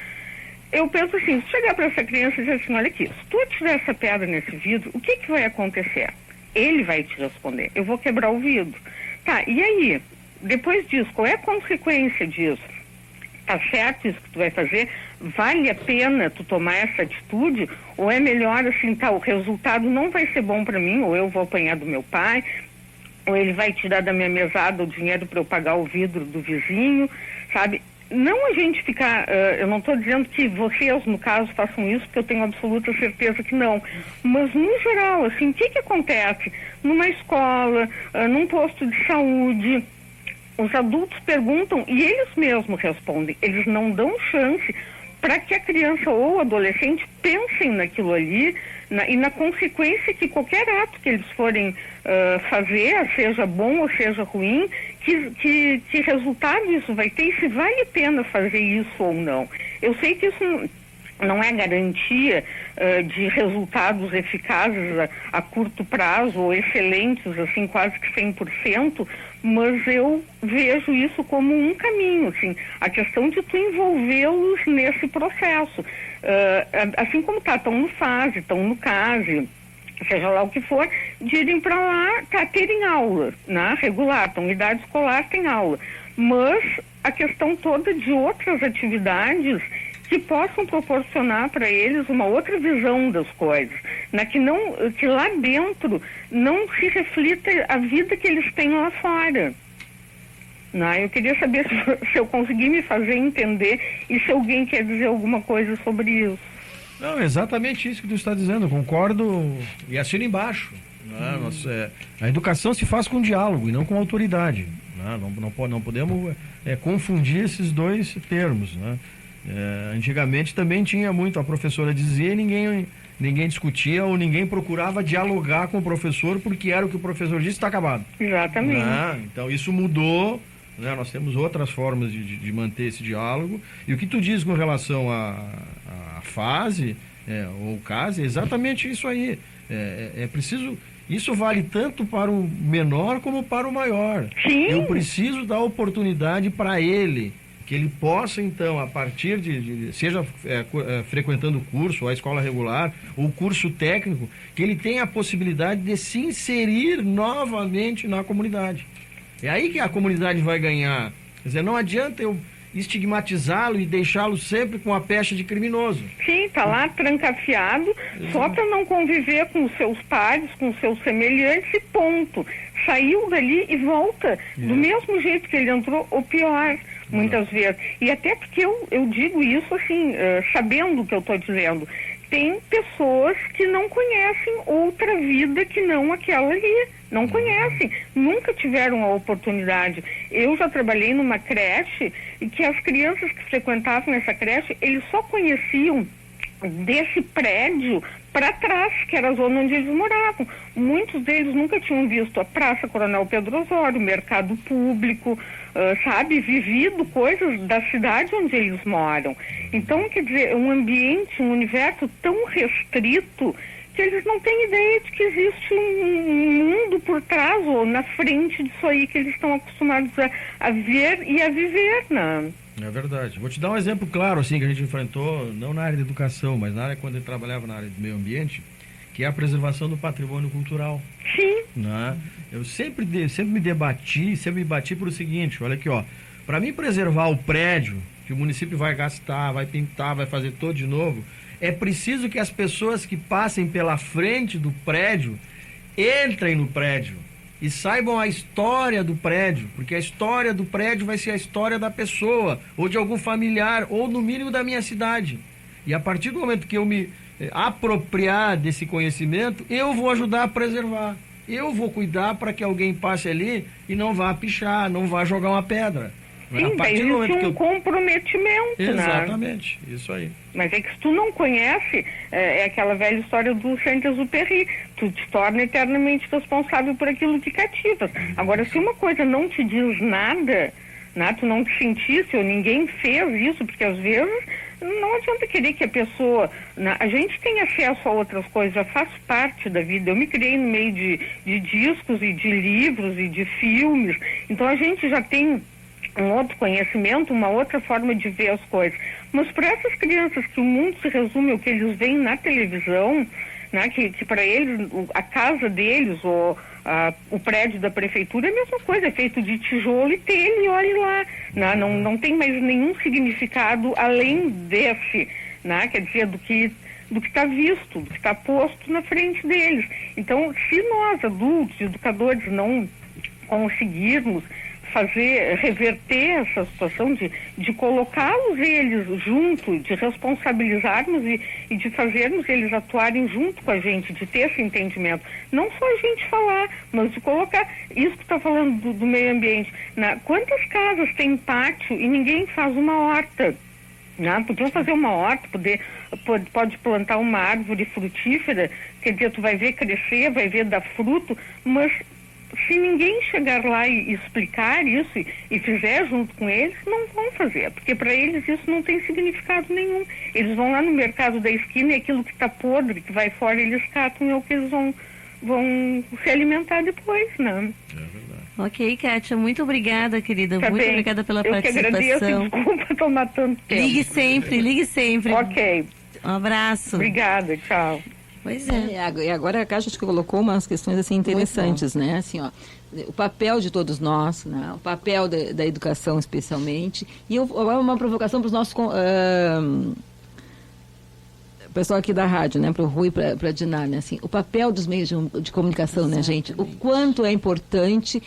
Speaker 9: Eu penso assim, se chegar para essa criança e dizer assim, olha aqui, se tu atirar essa pedra nesse vidro, o que vai acontecer? Ele vai te responder, eu vou quebrar o vidro. Tá, e aí? Depois disso, qual é a consequência disso? Tá certo isso que tu vai fazer? Vale a pena tu tomar essa atitude? Ou é melhor assim, o resultado não vai ser bom para mim, ou eu vou apanhar do meu pai, ou ele vai tirar da minha mesada o dinheiro para eu pagar o vidro do vizinho, sabe? Não a gente ficar, eu não estou dizendo que vocês, no caso, façam isso, porque eu tenho absoluta certeza que não, mas no geral, assim, o que acontece? Numa escola, num posto de saúde, os adultos perguntam e eles mesmos respondem, eles não dão chance para que a criança ou o adolescente pensem naquilo ali e na consequência que qualquer ato que eles forem fazer, seja bom ou seja ruim, que resultado isso vai ter e se vale a pena fazer isso ou não. Eu sei que isso não é garantia de resultados eficazes a curto prazo ou excelentes, assim, quase que 100%, mas eu vejo isso como um caminho, assim, a questão de tu envolvê-los nesse processo. Assim como estão no FASE, estão no CASE, seja lá o que for, de irem para lá, terem aula, né, regular, então idade escolar tem aula, mas a questão toda de outras atividades que possam proporcionar para eles uma outra visão das coisas, né? Que lá dentro não se reflita a vida que eles têm lá fora. Eu queria saber se eu consegui me fazer entender e se alguém quer dizer alguma coisa sobre isso.
Speaker 5: Não, exatamente isso que tu está dizendo, concordo e assino embaixo. A educação se faz com diálogo e não com autoridade. Não podemos confundir esses dois termos. Antigamente também tinha muito, a professora dizia e ninguém discutia ou ninguém procurava dialogar com o professor porque era o que o professor disse, está acabado.
Speaker 9: Exatamente.
Speaker 5: Então isso mudou. Nós temos outras formas de manter esse diálogo. E o que tu diz com relação à fase ou caso é exatamente isso aí. É preciso. Isso vale tanto para o menor como para o maior.
Speaker 9: Sim.
Speaker 5: Eu preciso dar oportunidade para ele, que ele possa então, a partir seja frequentando o curso, ou a escola regular, ou curso técnico, que ele tenha a possibilidade de se inserir novamente na comunidade. É aí que a comunidade vai ganhar. Quer dizer, não adianta eu estigmatizá-lo e deixá-lo sempre com a pecha de criminoso.
Speaker 9: Sim, está lá trancafiado, só para não conviver com os seus pares, com os seus semelhantes e ponto. Saiu dali e volta do mesmo jeito que ele entrou, ou pior, muitas vezes. E até porque eu digo isso assim, sabendo o que eu estou dizendo. Tem pessoas que não conhecem outra vida que não aquela ali. Não conhecem, nunca tiveram a oportunidade. Eu já trabalhei numa creche e que as crianças que frequentavam essa creche, eles só conheciam desse prédio para trás, que era a zona onde eles moravam. Muitos deles nunca tinham visto a Praça Coronel Pedro Osório, o mercado público, vivido coisas da cidade onde eles moram. Então, quer dizer, um ambiente, um universo tão restrito que eles não têm ideia de que existe um mundo por trás ou na frente disso aí que eles estão acostumados a ver e a viver, né?
Speaker 5: É verdade. Vou te dar um exemplo claro, assim, que a gente enfrentou, não na área de educação, mas na área quando eu trabalhava na área do meio ambiente, que é a preservação do patrimônio cultural.
Speaker 9: Sim.
Speaker 5: Né? Eu sempre me bati por o seguinte, olha aqui, para mim preservar o prédio, que o município vai gastar, vai pintar, vai fazer todo de novo, é preciso que as pessoas que passem pela frente do prédio entrem no prédio e saibam a história do prédio, porque a história do prédio vai ser a história da pessoa, ou de algum familiar, ou no mínimo da minha cidade. E a partir do momento que eu me apropriar desse conhecimento, eu vou ajudar a preservar. Eu vou cuidar para que alguém passe ali e não vá pichar, não vá jogar uma pedra.
Speaker 9: Sim, daí existe um comprometimento.
Speaker 5: Exatamente, isso aí.
Speaker 9: Mas é que se tu não conhece, é aquela velha história do Saint-Exupéry, tu te torna eternamente responsável por aquilo que cativas. Agora, se uma coisa não te diz nada, tu não te sentisse, ou ninguém fez isso, porque às vezes não adianta querer que a pessoa... A gente tem acesso a outras coisas, já faz parte da vida. Eu me criei no meio de discos e de livros e de filmes, então a gente já tem um outro conhecimento, uma outra forma de ver as coisas. Mas para essas crianças que o mundo se resume ao que eles veem na televisão, né, que para eles a casa deles ou o prédio da prefeitura é a mesma coisa, é feito de tijolo e telha e olhe lá. Né, não tem mais nenhum significado além desse, né, quer dizer, do que está visto, do que está posto na frente deles. Então, se nós, adultos, educadores, não conseguirmos reverter essa situação de colocá-los eles junto, de responsabilizarmos e de fazermos eles atuarem junto com a gente, de ter esse entendimento. Não só a gente falar, mas de colocar isso que está falando do meio ambiente. Quantas casas tem pátio e ninguém faz uma horta? Podiam fazer uma horta, pode plantar uma árvore frutífera, quer dizer, tu vai ver crescer, vai ver dar fruto, mas se ninguém chegar lá e explicar isso e fizer junto com eles, não vão fazer, porque para eles isso não tem significado nenhum. Eles vão lá no mercado da esquina e aquilo que está podre, que vai fora, eles catam e é o que eles vão se alimentar depois, né?
Speaker 5: É verdade.
Speaker 2: Ok, Kátia, muito obrigada, querida.
Speaker 9: Tá
Speaker 2: muito
Speaker 9: bem.
Speaker 2: obrigada pela
Speaker 9: Eu
Speaker 2: participação.
Speaker 9: Que agradeço, desculpa tomar tanto tempo.
Speaker 2: Ligue sempre.
Speaker 9: Ok.
Speaker 2: Um abraço.
Speaker 9: Obrigada, tchau.
Speaker 2: Pois é.
Speaker 6: E agora a Caixa acho que colocou umas questões assim interessantes, né? Assim, ó, o papel de todos nós, né? O papel da educação especialmente. E uma provocação para os nossos pessoal aqui da rádio, né? Para o Rui e para a Diná, né? Assim, o papel dos meios de comunicação, né, gente? O quanto é importante.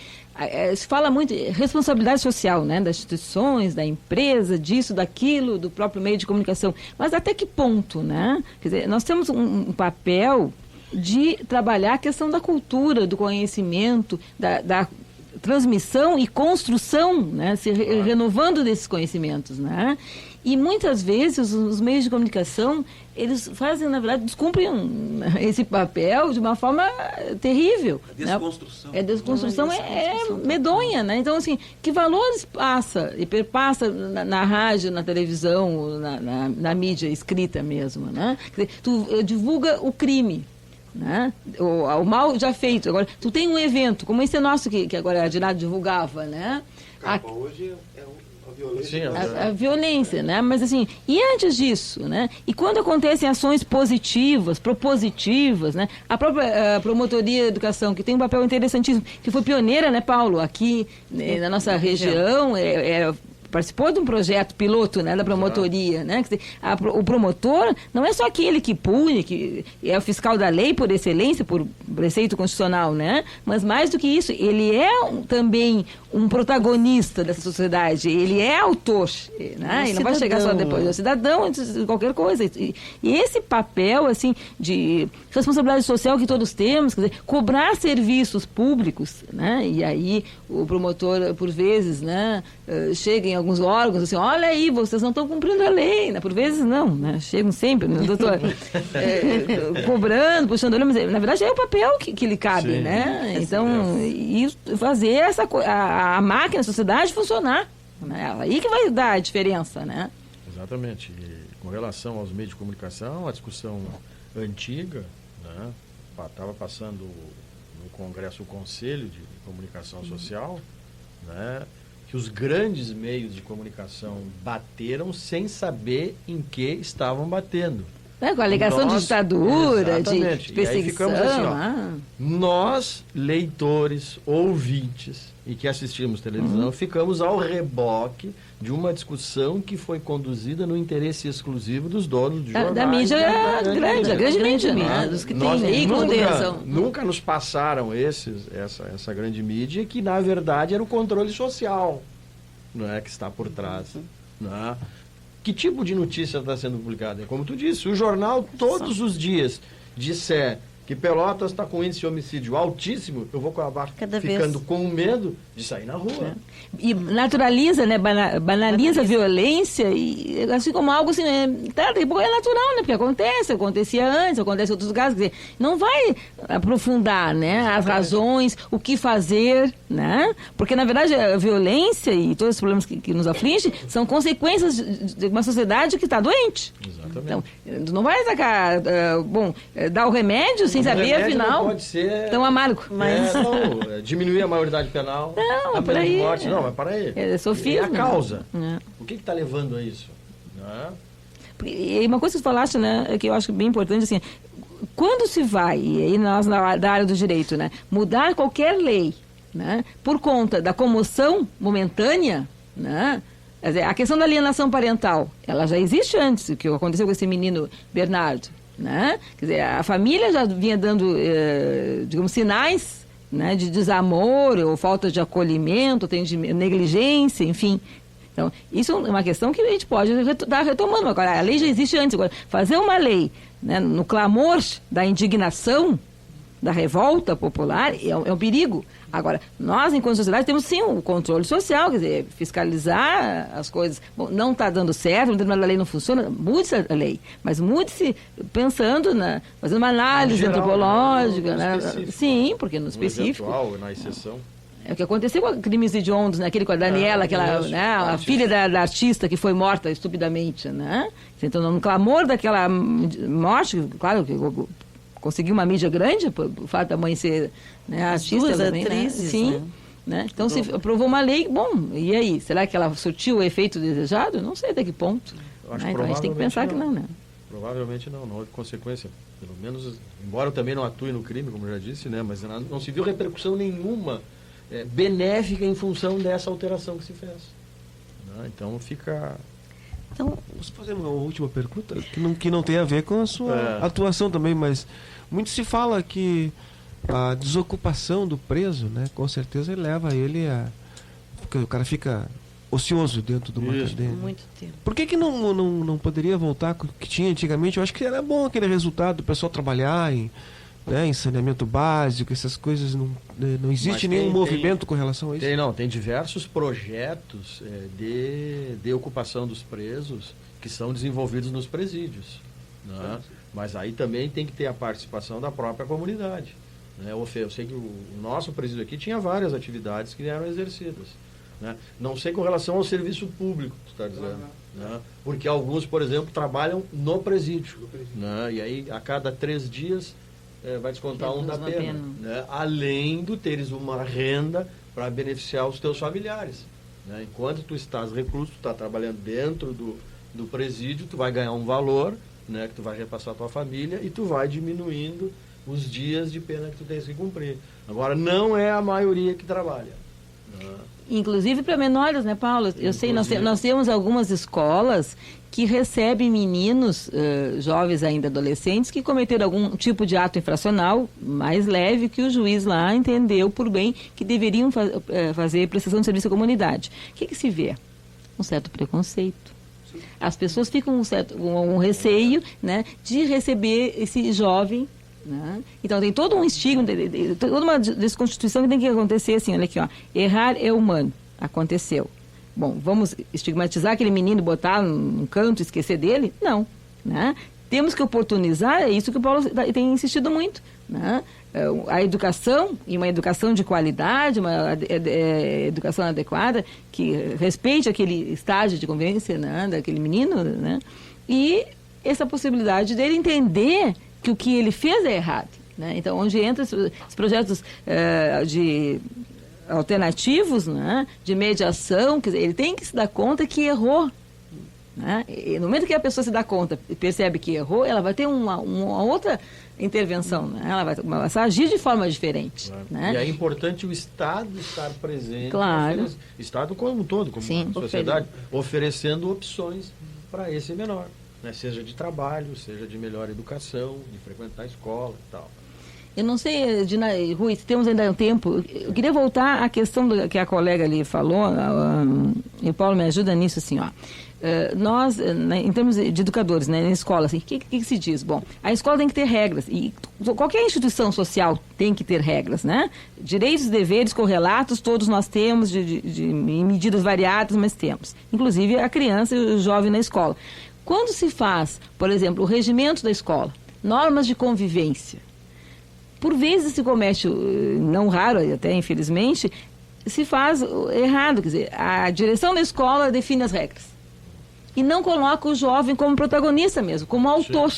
Speaker 6: Se fala muito de responsabilidade social, né? Das instituições, da empresa, disso, daquilo, do próprio meio de comunicação. Mas até que ponto, né? Quer dizer, nós temos um papel de trabalhar a questão da cultura, do conhecimento, da transmissão e construção, né? Se renovando desses conhecimentos, né? E muitas vezes os meios de comunicação, eles fazem, na verdade, descumprem esse papel de uma forma terrível.
Speaker 4: Desconstrução.
Speaker 6: Né? Desconstrução é medonha, né? Então, assim, que valores passa e perpassa na rádio, na televisão, na mídia escrita mesmo, né? Quer dizer, tu divulga o crime, né? O mal já feito. Agora, tu tem um evento, como esse nosso que agora a Diná divulgava, né?
Speaker 4: Hoje é a violência.
Speaker 6: A violência, né? Mas assim, e antes disso, né? E quando acontecem ações positivas, propositivas, né? A própria Promotoria de Educação, que tem um papel interessantíssimo, que foi pioneira, né, Paulo, aqui na nossa região, participou de um projeto piloto, né, da promotoria, né? Quer dizer, o promotor não é só aquele que pune, que é o fiscal da lei por excelência, por preceito constitucional, né? Mas mais do que isso, ele é também um protagonista dessa sociedade, ele é autor, né? Ele não vai chegar só depois, é um cidadão antes de qualquer coisa. E esse papel, assim, de responsabilidade social que todos temos, quer dizer, cobrar serviços públicos, né? E aí o promotor, por vezes, né, chega em alguns órgãos assim, olha aí, vocês não estão cumprindo a lei, né? Por vezes não, né? Chegam sempre, né, doutor, cobrando, puxando olho, mas na verdade é o papel que lhe cabe, sim, né? Então, e fazer a máquina, a sociedade funcionar, né? Aí que vai dar a diferença, né?
Speaker 5: Exatamente. E com relação aos meios de comunicação, a discussão antiga, né? Estava passando no Congresso o Conselho de Comunicação Social, né? Que os grandes meios de comunicação bateram sem saber em que estavam batendo.
Speaker 6: Com a alegação de ditadura, de perseguição.
Speaker 5: E aí ficamos assim, nós, leitores, ouvintes, e que assistimos televisão, ficamos ao reboque de uma discussão que foi conduzida no interesse exclusivo dos donos de jornais.
Speaker 6: Da mídia grande, a grande mídia, né? Dos que tem veículo de razão.
Speaker 5: Nunca nos passaram essa grande mídia, que na verdade era o controle social, não é, que está por trás. Não é? Que tipo de notícia está sendo publicada? Como tu disse, o jornal todos os dias disser que Pelotas está com índice de homicídio altíssimo, eu vou acabar ficando com medo de sair na rua.
Speaker 6: E naturaliza, né? Banaliza a violência, e assim como algo assim, é natural, né? Porque acontecia antes, acontece em outros casos, quer dizer, não vai aprofundar, né? As razões, o que fazer, né? Porque, na verdade, a violência e todos os problemas que nos afligem são consequências de uma sociedade que está doente.
Speaker 5: Exatamente.
Speaker 6: Então, não vai atacar, dar o remédio sem saber, afinal,
Speaker 5: pode ser
Speaker 6: tão amargo.
Speaker 5: Mas diminuir a maioridade penal,
Speaker 6: não,
Speaker 5: a pena de morte, não, mas para aí.
Speaker 6: É sofismo.
Speaker 5: E a causa? O que está levando a isso?
Speaker 6: E uma coisa que você falaste, né, que eu acho bem importante, assim, quando se vai, e aí nós da área do direito, né, mudar qualquer lei, né, por conta da comoção momentânea, né, quer dizer, a questão da alienação parental, ela já existe antes, o que aconteceu com esse menino Bernardo, né? Quer dizer, a família já vinha dando, digamos, sinais, né, de desamor ou falta de acolhimento, negligência, enfim. Então, isso é uma questão que a gente pode estar retomando. Agora, a lei já existe antes. Agora, fazer uma lei, né, no clamor da indignação, da revolta popular, é um perigo. Agora, nós, enquanto sociedade, temos sim o controle social, quer dizer, fiscalizar as coisas. Bom, não está dando certo, a lei não funciona, mude-se a lei, mas mude-se pensando, fazendo uma análise antropológica. Sim, porque no específico.
Speaker 5: Eventual, na exceção.
Speaker 6: É o que aconteceu com crimes hediondos, né? Aquele com a Daniela, a filha da artista que foi morta estupidamente, né? Então, no clamor daquela morte, claro que conseguiu uma mídia grande, o fato da mãe ser, né, artista também, atrizes, né? Sim, né? Então se aprovou uma lei, bom, e aí? Será que ela surtiu o efeito desejado? Não sei até que ponto.
Speaker 5: Acho
Speaker 6: então a gente tem que pensar que não, né?
Speaker 5: Provavelmente não houve consequência, pelo menos, embora eu também não atue no crime, como eu já disse, né, mas não se viu repercussão nenhuma benéfica em função dessa alteração que se fez. Né? Então fica...
Speaker 4: Então, posso fazer uma última pergunta que não tem a ver com a sua atuação também, mas muito se fala que a desocupação do preso, né, com certeza leva ele a... Porque o cara fica ocioso dentro de uma cadeia.
Speaker 2: Muito tempo.
Speaker 4: Por que não poderia voltar com o que tinha antigamente? Eu acho que era bom aquele resultado do pessoal trabalhar em saneamento básico, essas coisas. Não existe nenhum movimento com relação a isso?
Speaker 5: Tem diversos projetos de ocupação dos presos que são desenvolvidos nos presídios. Né? Mas aí também tem que ter a participação da própria comunidade. Né? Eu sei que o nosso presídio aqui tinha várias atividades que eram exercidas. Né? Não sei com relação ao serviço público, tu está dizendo. Né? Porque alguns, por exemplo, trabalham no presídio. Né? E aí, a cada 3 dias, vai descontar um da pena. Né? Além de teres uma renda para beneficiar os teus familiares. Né? Enquanto tu estás recluso, tu está trabalhando dentro do presídio, tu vai ganhar um valor, né, que tu vai repassar à tua família e tu vai diminuindo os dias de pena que tu tens que cumprir. Agora, não é a maioria que trabalha. Né?
Speaker 6: Inclusive para menores, né, Paulo? Eu sei, nós temos algumas escolas que recebem meninos, jovens ainda adolescentes, que cometeram algum tipo de ato infracional mais leve que o juiz lá entendeu por bem que deveriam fazer prestação de serviço à comunidade. O que se vê? Um certo preconceito. As pessoas ficam com um receio, né, de receber esse jovem. Né? Então tem todo um estigma, toda uma desconstituição que tem que acontecer assim, olha aqui, ó, errar é humano, aconteceu. Bom, vamos estigmatizar aquele menino, botar num canto, esquecer dele? Não, né? Temos que oportunizar, é isso que o Paulo tem insistido muito, né? A educação, e uma educação de qualidade, uma educação adequada, que respeite aquele estágio de convivência, né, daquele menino, né? E essa possibilidade dele entender que o que ele fez é errado. Né? Então, onde entram os projetos de alternativos, né? De mediação, quer dizer, ele tem que se dar conta que errou. Né? E no momento que a pessoa se dá conta e percebe que errou, ela vai ter uma outra intervenção. Né? Ela vai começar a agir de forma diferente.
Speaker 5: Claro.
Speaker 6: Né?
Speaker 5: E é importante o Estado estar presente.
Speaker 6: Claro.
Speaker 5: Estado como um todo, como
Speaker 6: Sim,
Speaker 5: sociedade, oferecendo opções para esse menor. Né? Seja de trabalho, seja de melhor educação, de frequentar a escola e tal.
Speaker 6: Eu não sei, Dina, Rui, se temos ainda um tempo, eu queria voltar à questão que a colega ali falou, e o Paulo me ajuda nisso, assim, ó. Nós, em termos de educadores, né, na escola, assim, o que se diz? Bom, a escola tem que ter regras, e qualquer instituição social tem que ter regras, né? Direitos e deveres correlatos, todos nós temos, em medidas variadas, mas temos. Inclusive a criança e o jovem na escola. Quando se faz, por exemplo, o regimento da escola, normas de convivência, por vezes se comete, não raro até infelizmente, se faz errado, quer dizer, a direção da escola define as regras e não coloca o jovem como protagonista mesmo, como autor.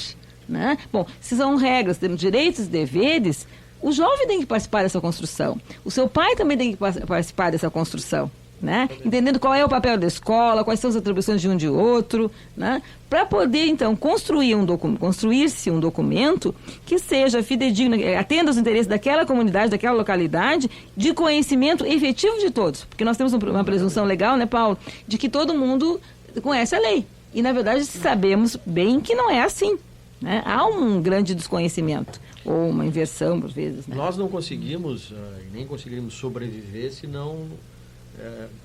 Speaker 6: Né? Bom, se são regras, temos direitos e deveres, o jovem tem que participar dessa construção, o seu pai também tem que participar dessa construção. Né? Entendendo qual é o papel da escola, quais são as atribuições de um de outro, né? Para poder, então, construir-se um documento que seja fidedigno, atenda aos interesses daquela comunidade, daquela localidade, de conhecimento efetivo de todos. Porque nós temos uma presunção legal, né, Paulo, de que todo mundo conhece a lei. E, na verdade, sabemos bem que não é assim. Né? Há um grande desconhecimento, ou uma inversão, por vezes. Né?
Speaker 5: Nós não conseguimos, nem conseguiríamos sobreviver se não...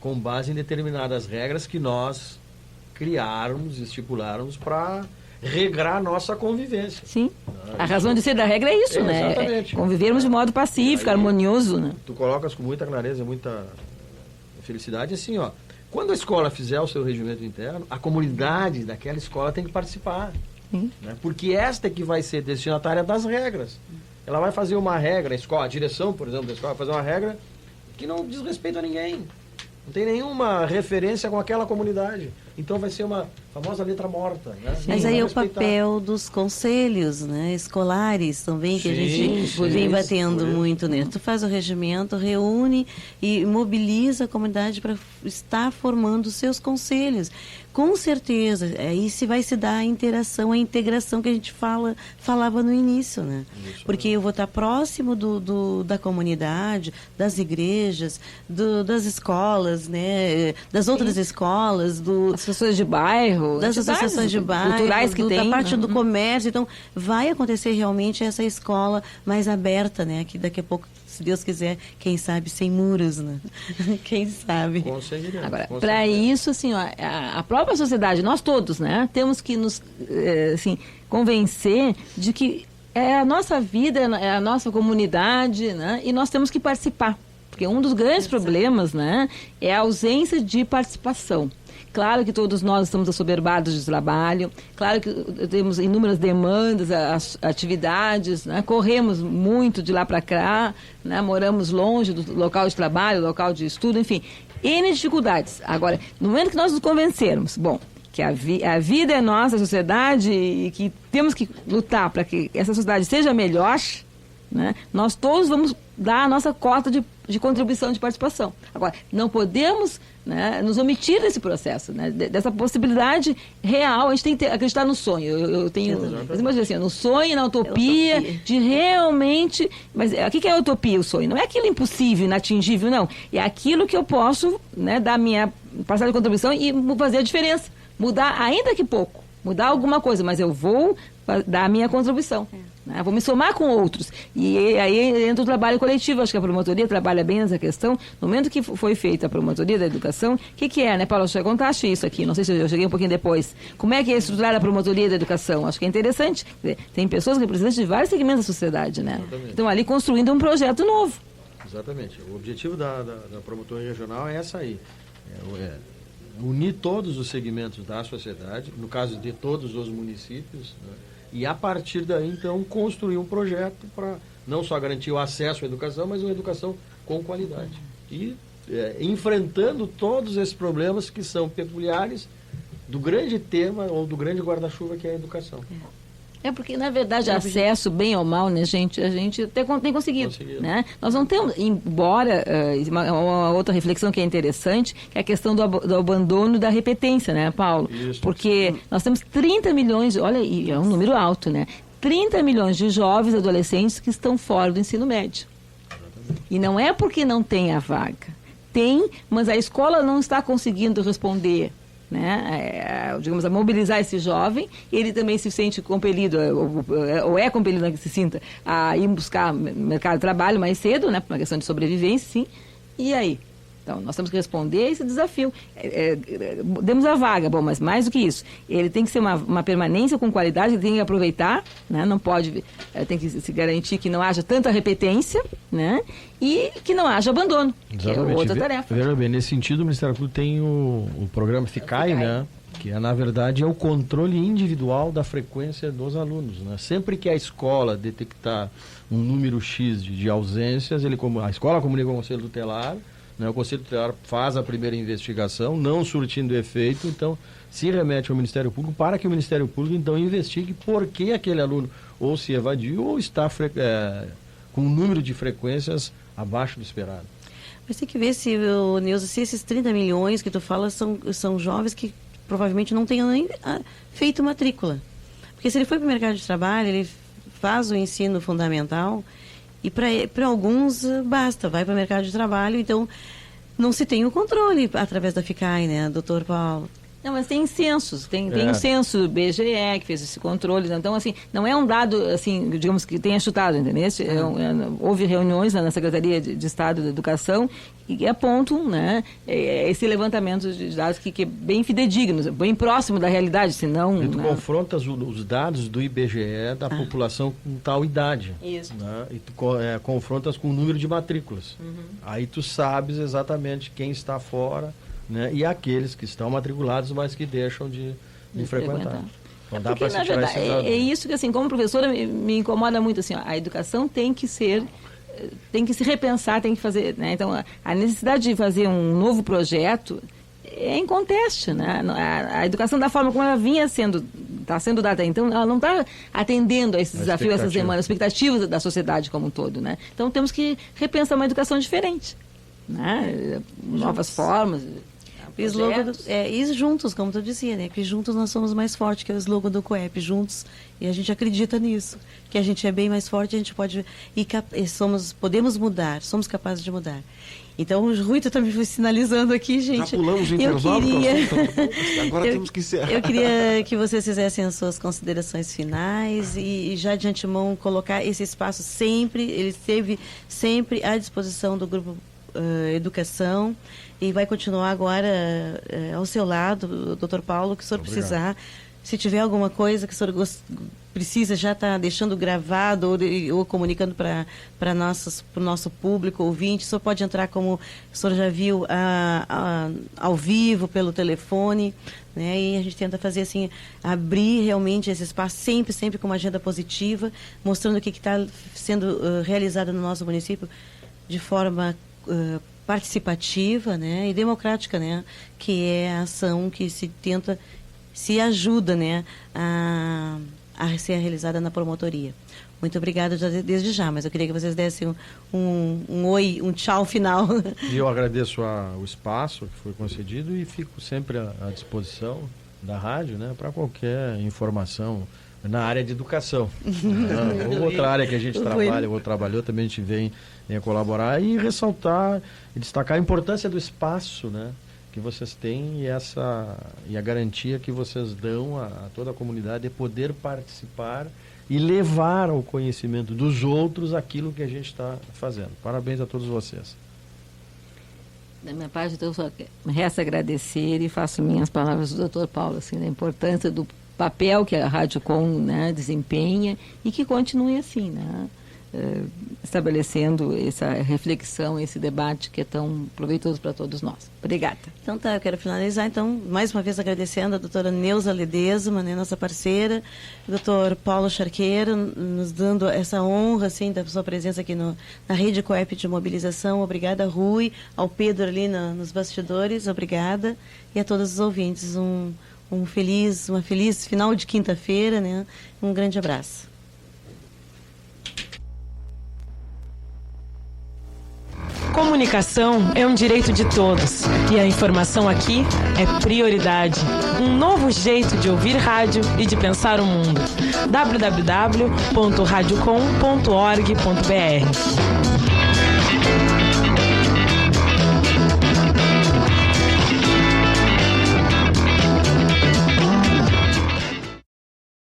Speaker 5: com base em determinadas regras que nós criarmos, estipuláramos para regrar nossa convivência.
Speaker 6: Sim. A razão de ser da regra é isso, né?
Speaker 5: Exatamente.
Speaker 6: Convivermos de modo pacífico, harmonioso, né?
Speaker 5: Tu colocas com muita clareza, muita felicidade, assim, ó. Quando a escola fizer o seu regimento interno, a comunidade daquela escola tem que participar. Né? Porque esta é que vai ser destinatária das regras. Ela vai fazer uma regra, a direção, por exemplo, da escola vai fazer uma regra que não diz respeito a ninguém. Não tem nenhuma referência com aquela comunidade. então vai ser uma famosa letra morta. Né?
Speaker 2: Mas aí é o papel dos conselhos, né, escolares também, que a gente vem batendo muito nisso. Tu faz o regimento, reúne e mobiliza a comunidade para estar formando os seus conselhos. Com certeza, aí se vai se dar a interação, a integração que a gente falava no início, né? Porque eu vou estar próximo da comunidade, das igrejas, das escolas, né? Das outras escolas,
Speaker 6: associações de bairro,
Speaker 2: das associações de bairro,
Speaker 6: culturais que tem,
Speaker 2: da parte do comércio. Então, vai acontecer realmente essa escola mais aberta, né? Que daqui a pouco, se Deus quiser, quem sabe sem muros, né? Quem sabe.
Speaker 6: Agora, para isso, assim, ó, a própria sociedade, nós todos, né, temos que nos assim, convencer de que é a nossa vida, é a nossa comunidade, né, e nós temos que participar. Porque um dos grandes problemas, né, é a ausência de participação. Claro que todos nós estamos assoberbados de trabalho, claro que temos inúmeras demandas, atividades, né? Corremos muito de lá para cá, né? Moramos longe do local de trabalho, local de estudo, enfim, N dificuldades. Agora, no momento que nós nos convencermos, que a vida é nossa, a sociedade, e que temos que lutar para que essa sociedade seja melhor, né? Nós todos vamos dar a nossa cota de contribuição de participação. Agora, não podemos, né, nos omitir desse processo, né, dessa possibilidade real. A gente tem que acreditar no sonho. Eu tenho, mas assim, no sonho, na utopia, de realmente... Mas o que é a utopia, o sonho? Não é aquilo impossível, inatingível, não. É aquilo que eu posso, né, dar minha parcela de contribuição e fazer a diferença. Mudar, ainda que pouco, mudar alguma coisa, mas eu vou dar a minha contribuição. Né? Vou me somar com outros. E aí entra o trabalho coletivo. Acho que a promotoria trabalha bem nessa questão. No momento que foi feita a promotoria da educação, o que é, né, Paulo? Você já contaste isso aqui, não sei se eu cheguei um pouquinho depois. Como é que é estruturar a promotoria da educação? Acho que é interessante. Tem pessoas representantes de vários segmentos da sociedade, né? Exatamente. Estão ali construindo um projeto novo.
Speaker 5: Exatamente. O objetivo da promotoria regional é essa aí. Unir todos os segmentos da sociedade, no caso de todos os municípios, né? E a partir daí, então, construir um projeto para não só garantir o acesso à educação, mas uma educação com qualidade. E enfrentando todos esses problemas que são peculiares do grande tema ou do grande guarda-chuva que é a educação.
Speaker 6: É porque, na verdade, acesso, bem ou mal, né, gente, a gente até tem conseguido. Né? Nós não temos, embora, uma outra reflexão que é interessante, que é a questão do abandono e da repetência, né, Paulo? Isso. Porque nós temos 30 milhões, olha, e é um número alto, né? 30 milhões de jovens e adolescentes que estão fora do ensino médio. E não é porque não tem a vaga. Tem, mas a escola não está conseguindo responder, né, digamos, a mobilizar esse jovem. Ele também se sente compelido, ou é compelido que se sinta a ir buscar mercado de trabalho mais cedo, né, por uma questão de sobrevivência, sim. E aí? Então, nós temos que responder a esse desafio. Demos a vaga, bom, mas mais do que isso, ele tem que ser uma permanência com qualidade, ele tem que aproveitar, né, não pode, tem que se garantir que não haja tanta repetência, né, e que não haja abandono, exatamente, que é outra tarefa.
Speaker 5: Veja bem, nesse sentido, o Ministério Público tem o programa FICAI, né, que na verdade é o controle individual da frequência dos alunos, né? Sempre que a escola detectar um número X de ausências, a escola comunica com o Conselho Tutelar, né? O Conselho Tutelar faz a primeira investigação, não surtindo efeito, então se remete ao Ministério Público para que o Ministério Público então investigue por que aquele aluno ou se evadiu ou está com um número de frequências abaixo do esperado.
Speaker 2: Mas tem que ver se, Neuza, se esses 30 milhões que tu fala são jovens que provavelmente não tenham nem feito matrícula. Porque se ele foi para o mercado de trabalho, ele faz o ensino fundamental e para alguns basta, vai para o mercado de trabalho, então não se tem o controle através da FICAI, né, doutor Paulo?
Speaker 6: Não, mas tem censos, tem um censo do BGE que fez esse controle, então, assim, não é um dado, assim, digamos que tenha chutado, entendeu? Houve reuniões na Secretaria de Estado da Educação e apontam, né, esse levantamento de dados que é bem fidedigno, bem próximo da realidade, senão...
Speaker 5: E tu confrontas os dados do IBGE da população com tal idade.
Speaker 6: Isso.
Speaker 5: Né, e tu confrontas com o número de matrículas. Uhum. Aí tu sabes exatamente quem está fora, né, e aqueles que estão matriculados, mas que deixam de frequentar. Então dá para se tirar esse dado.
Speaker 6: É isso que, assim, como professora, me incomoda muito, assim, ó, a educação tem que se repensar, tem que fazer, né? Então, a necessidade de fazer um novo projeto é inconteste, né? A educação da forma como ela está sendo dada, então ela não está atendendo a esses desafios, essas demandas, expectativas da sociedade como um todo, né? Então temos que repensar uma educação diferente, né? Novas formas.
Speaker 2: E juntos, como tu dizia, né? Que juntos nós somos mais fortes, que é o slogan do COEP, juntos, e a gente acredita nisso, que a gente é bem mais forte, a gente pode podemos mudar, somos capazes de mudar. Então o Rui está me sinalizando aqui, gente.
Speaker 4: Já pulamos o intervalo, agora temos que encerrar.
Speaker 2: Eu queria que vocês fizessem as suas considerações finais e já de antemão colocar esse espaço ele esteve sempre à disposição do Grupo Educação, e vai continuar agora ao seu lado, doutor Paulo, que o senhor precisar. Se tiver alguma coisa que o senhor precisa, já está deixando gravado ou comunicando para o nosso público ouvinte, o senhor pode entrar, como o senhor já viu, ao vivo, pelo telefone, né? E a gente tenta fazer assim, abrir realmente esse espaço, sempre com uma agenda positiva, mostrando o que está sendo realizado no nosso município de forma participativa, né, e democrática, né, que é a ação que se ajuda, né, a ser realizada na promotoria. Muito obrigada desde já, mas eu queria que vocês dessem um oi, um tchau final.
Speaker 5: E eu agradeço o espaço que foi concedido e fico sempre à disposição da rádio, né, para qualquer informação na área de educação. Ou outra área que a gente trabalha, ou trabalhou, também a gente vem a colaborar e ressaltar e destacar a importância do espaço, né, que vocês têm e a garantia que vocês dão a toda a comunidade de poder participar e levar ao conhecimento dos outros aquilo que a gente está fazendo. Parabéns a todos vocês.
Speaker 6: Da minha parte, então, só me resta agradecer e faço minhas palavras do Dr. Paulo, assim, da importância do papel que a Rádio Com, né, desempenha e que continue assim, né, estabelecendo essa reflexão, esse debate que é tão proveitoso para todos nós. Obrigada.
Speaker 2: Então tá, eu quero finalizar, então, mais uma vez agradecendo a doutora Neuza Ledesma, né, nossa parceira, o doutor Paulo Charqueiro, nos dando essa honra, assim, da sua presença aqui na Rede COEP de Mobilização. Obrigada, Rui, ao Pedro ali nos bastidores, obrigada, e a todos os ouvintes, uma feliz final de quinta-feira, né? Um grande abraço.
Speaker 10: Comunicação é um direito de todos e a informação aqui é prioridade. Um novo jeito de ouvir rádio e de pensar o mundo. www.radiocom.org.br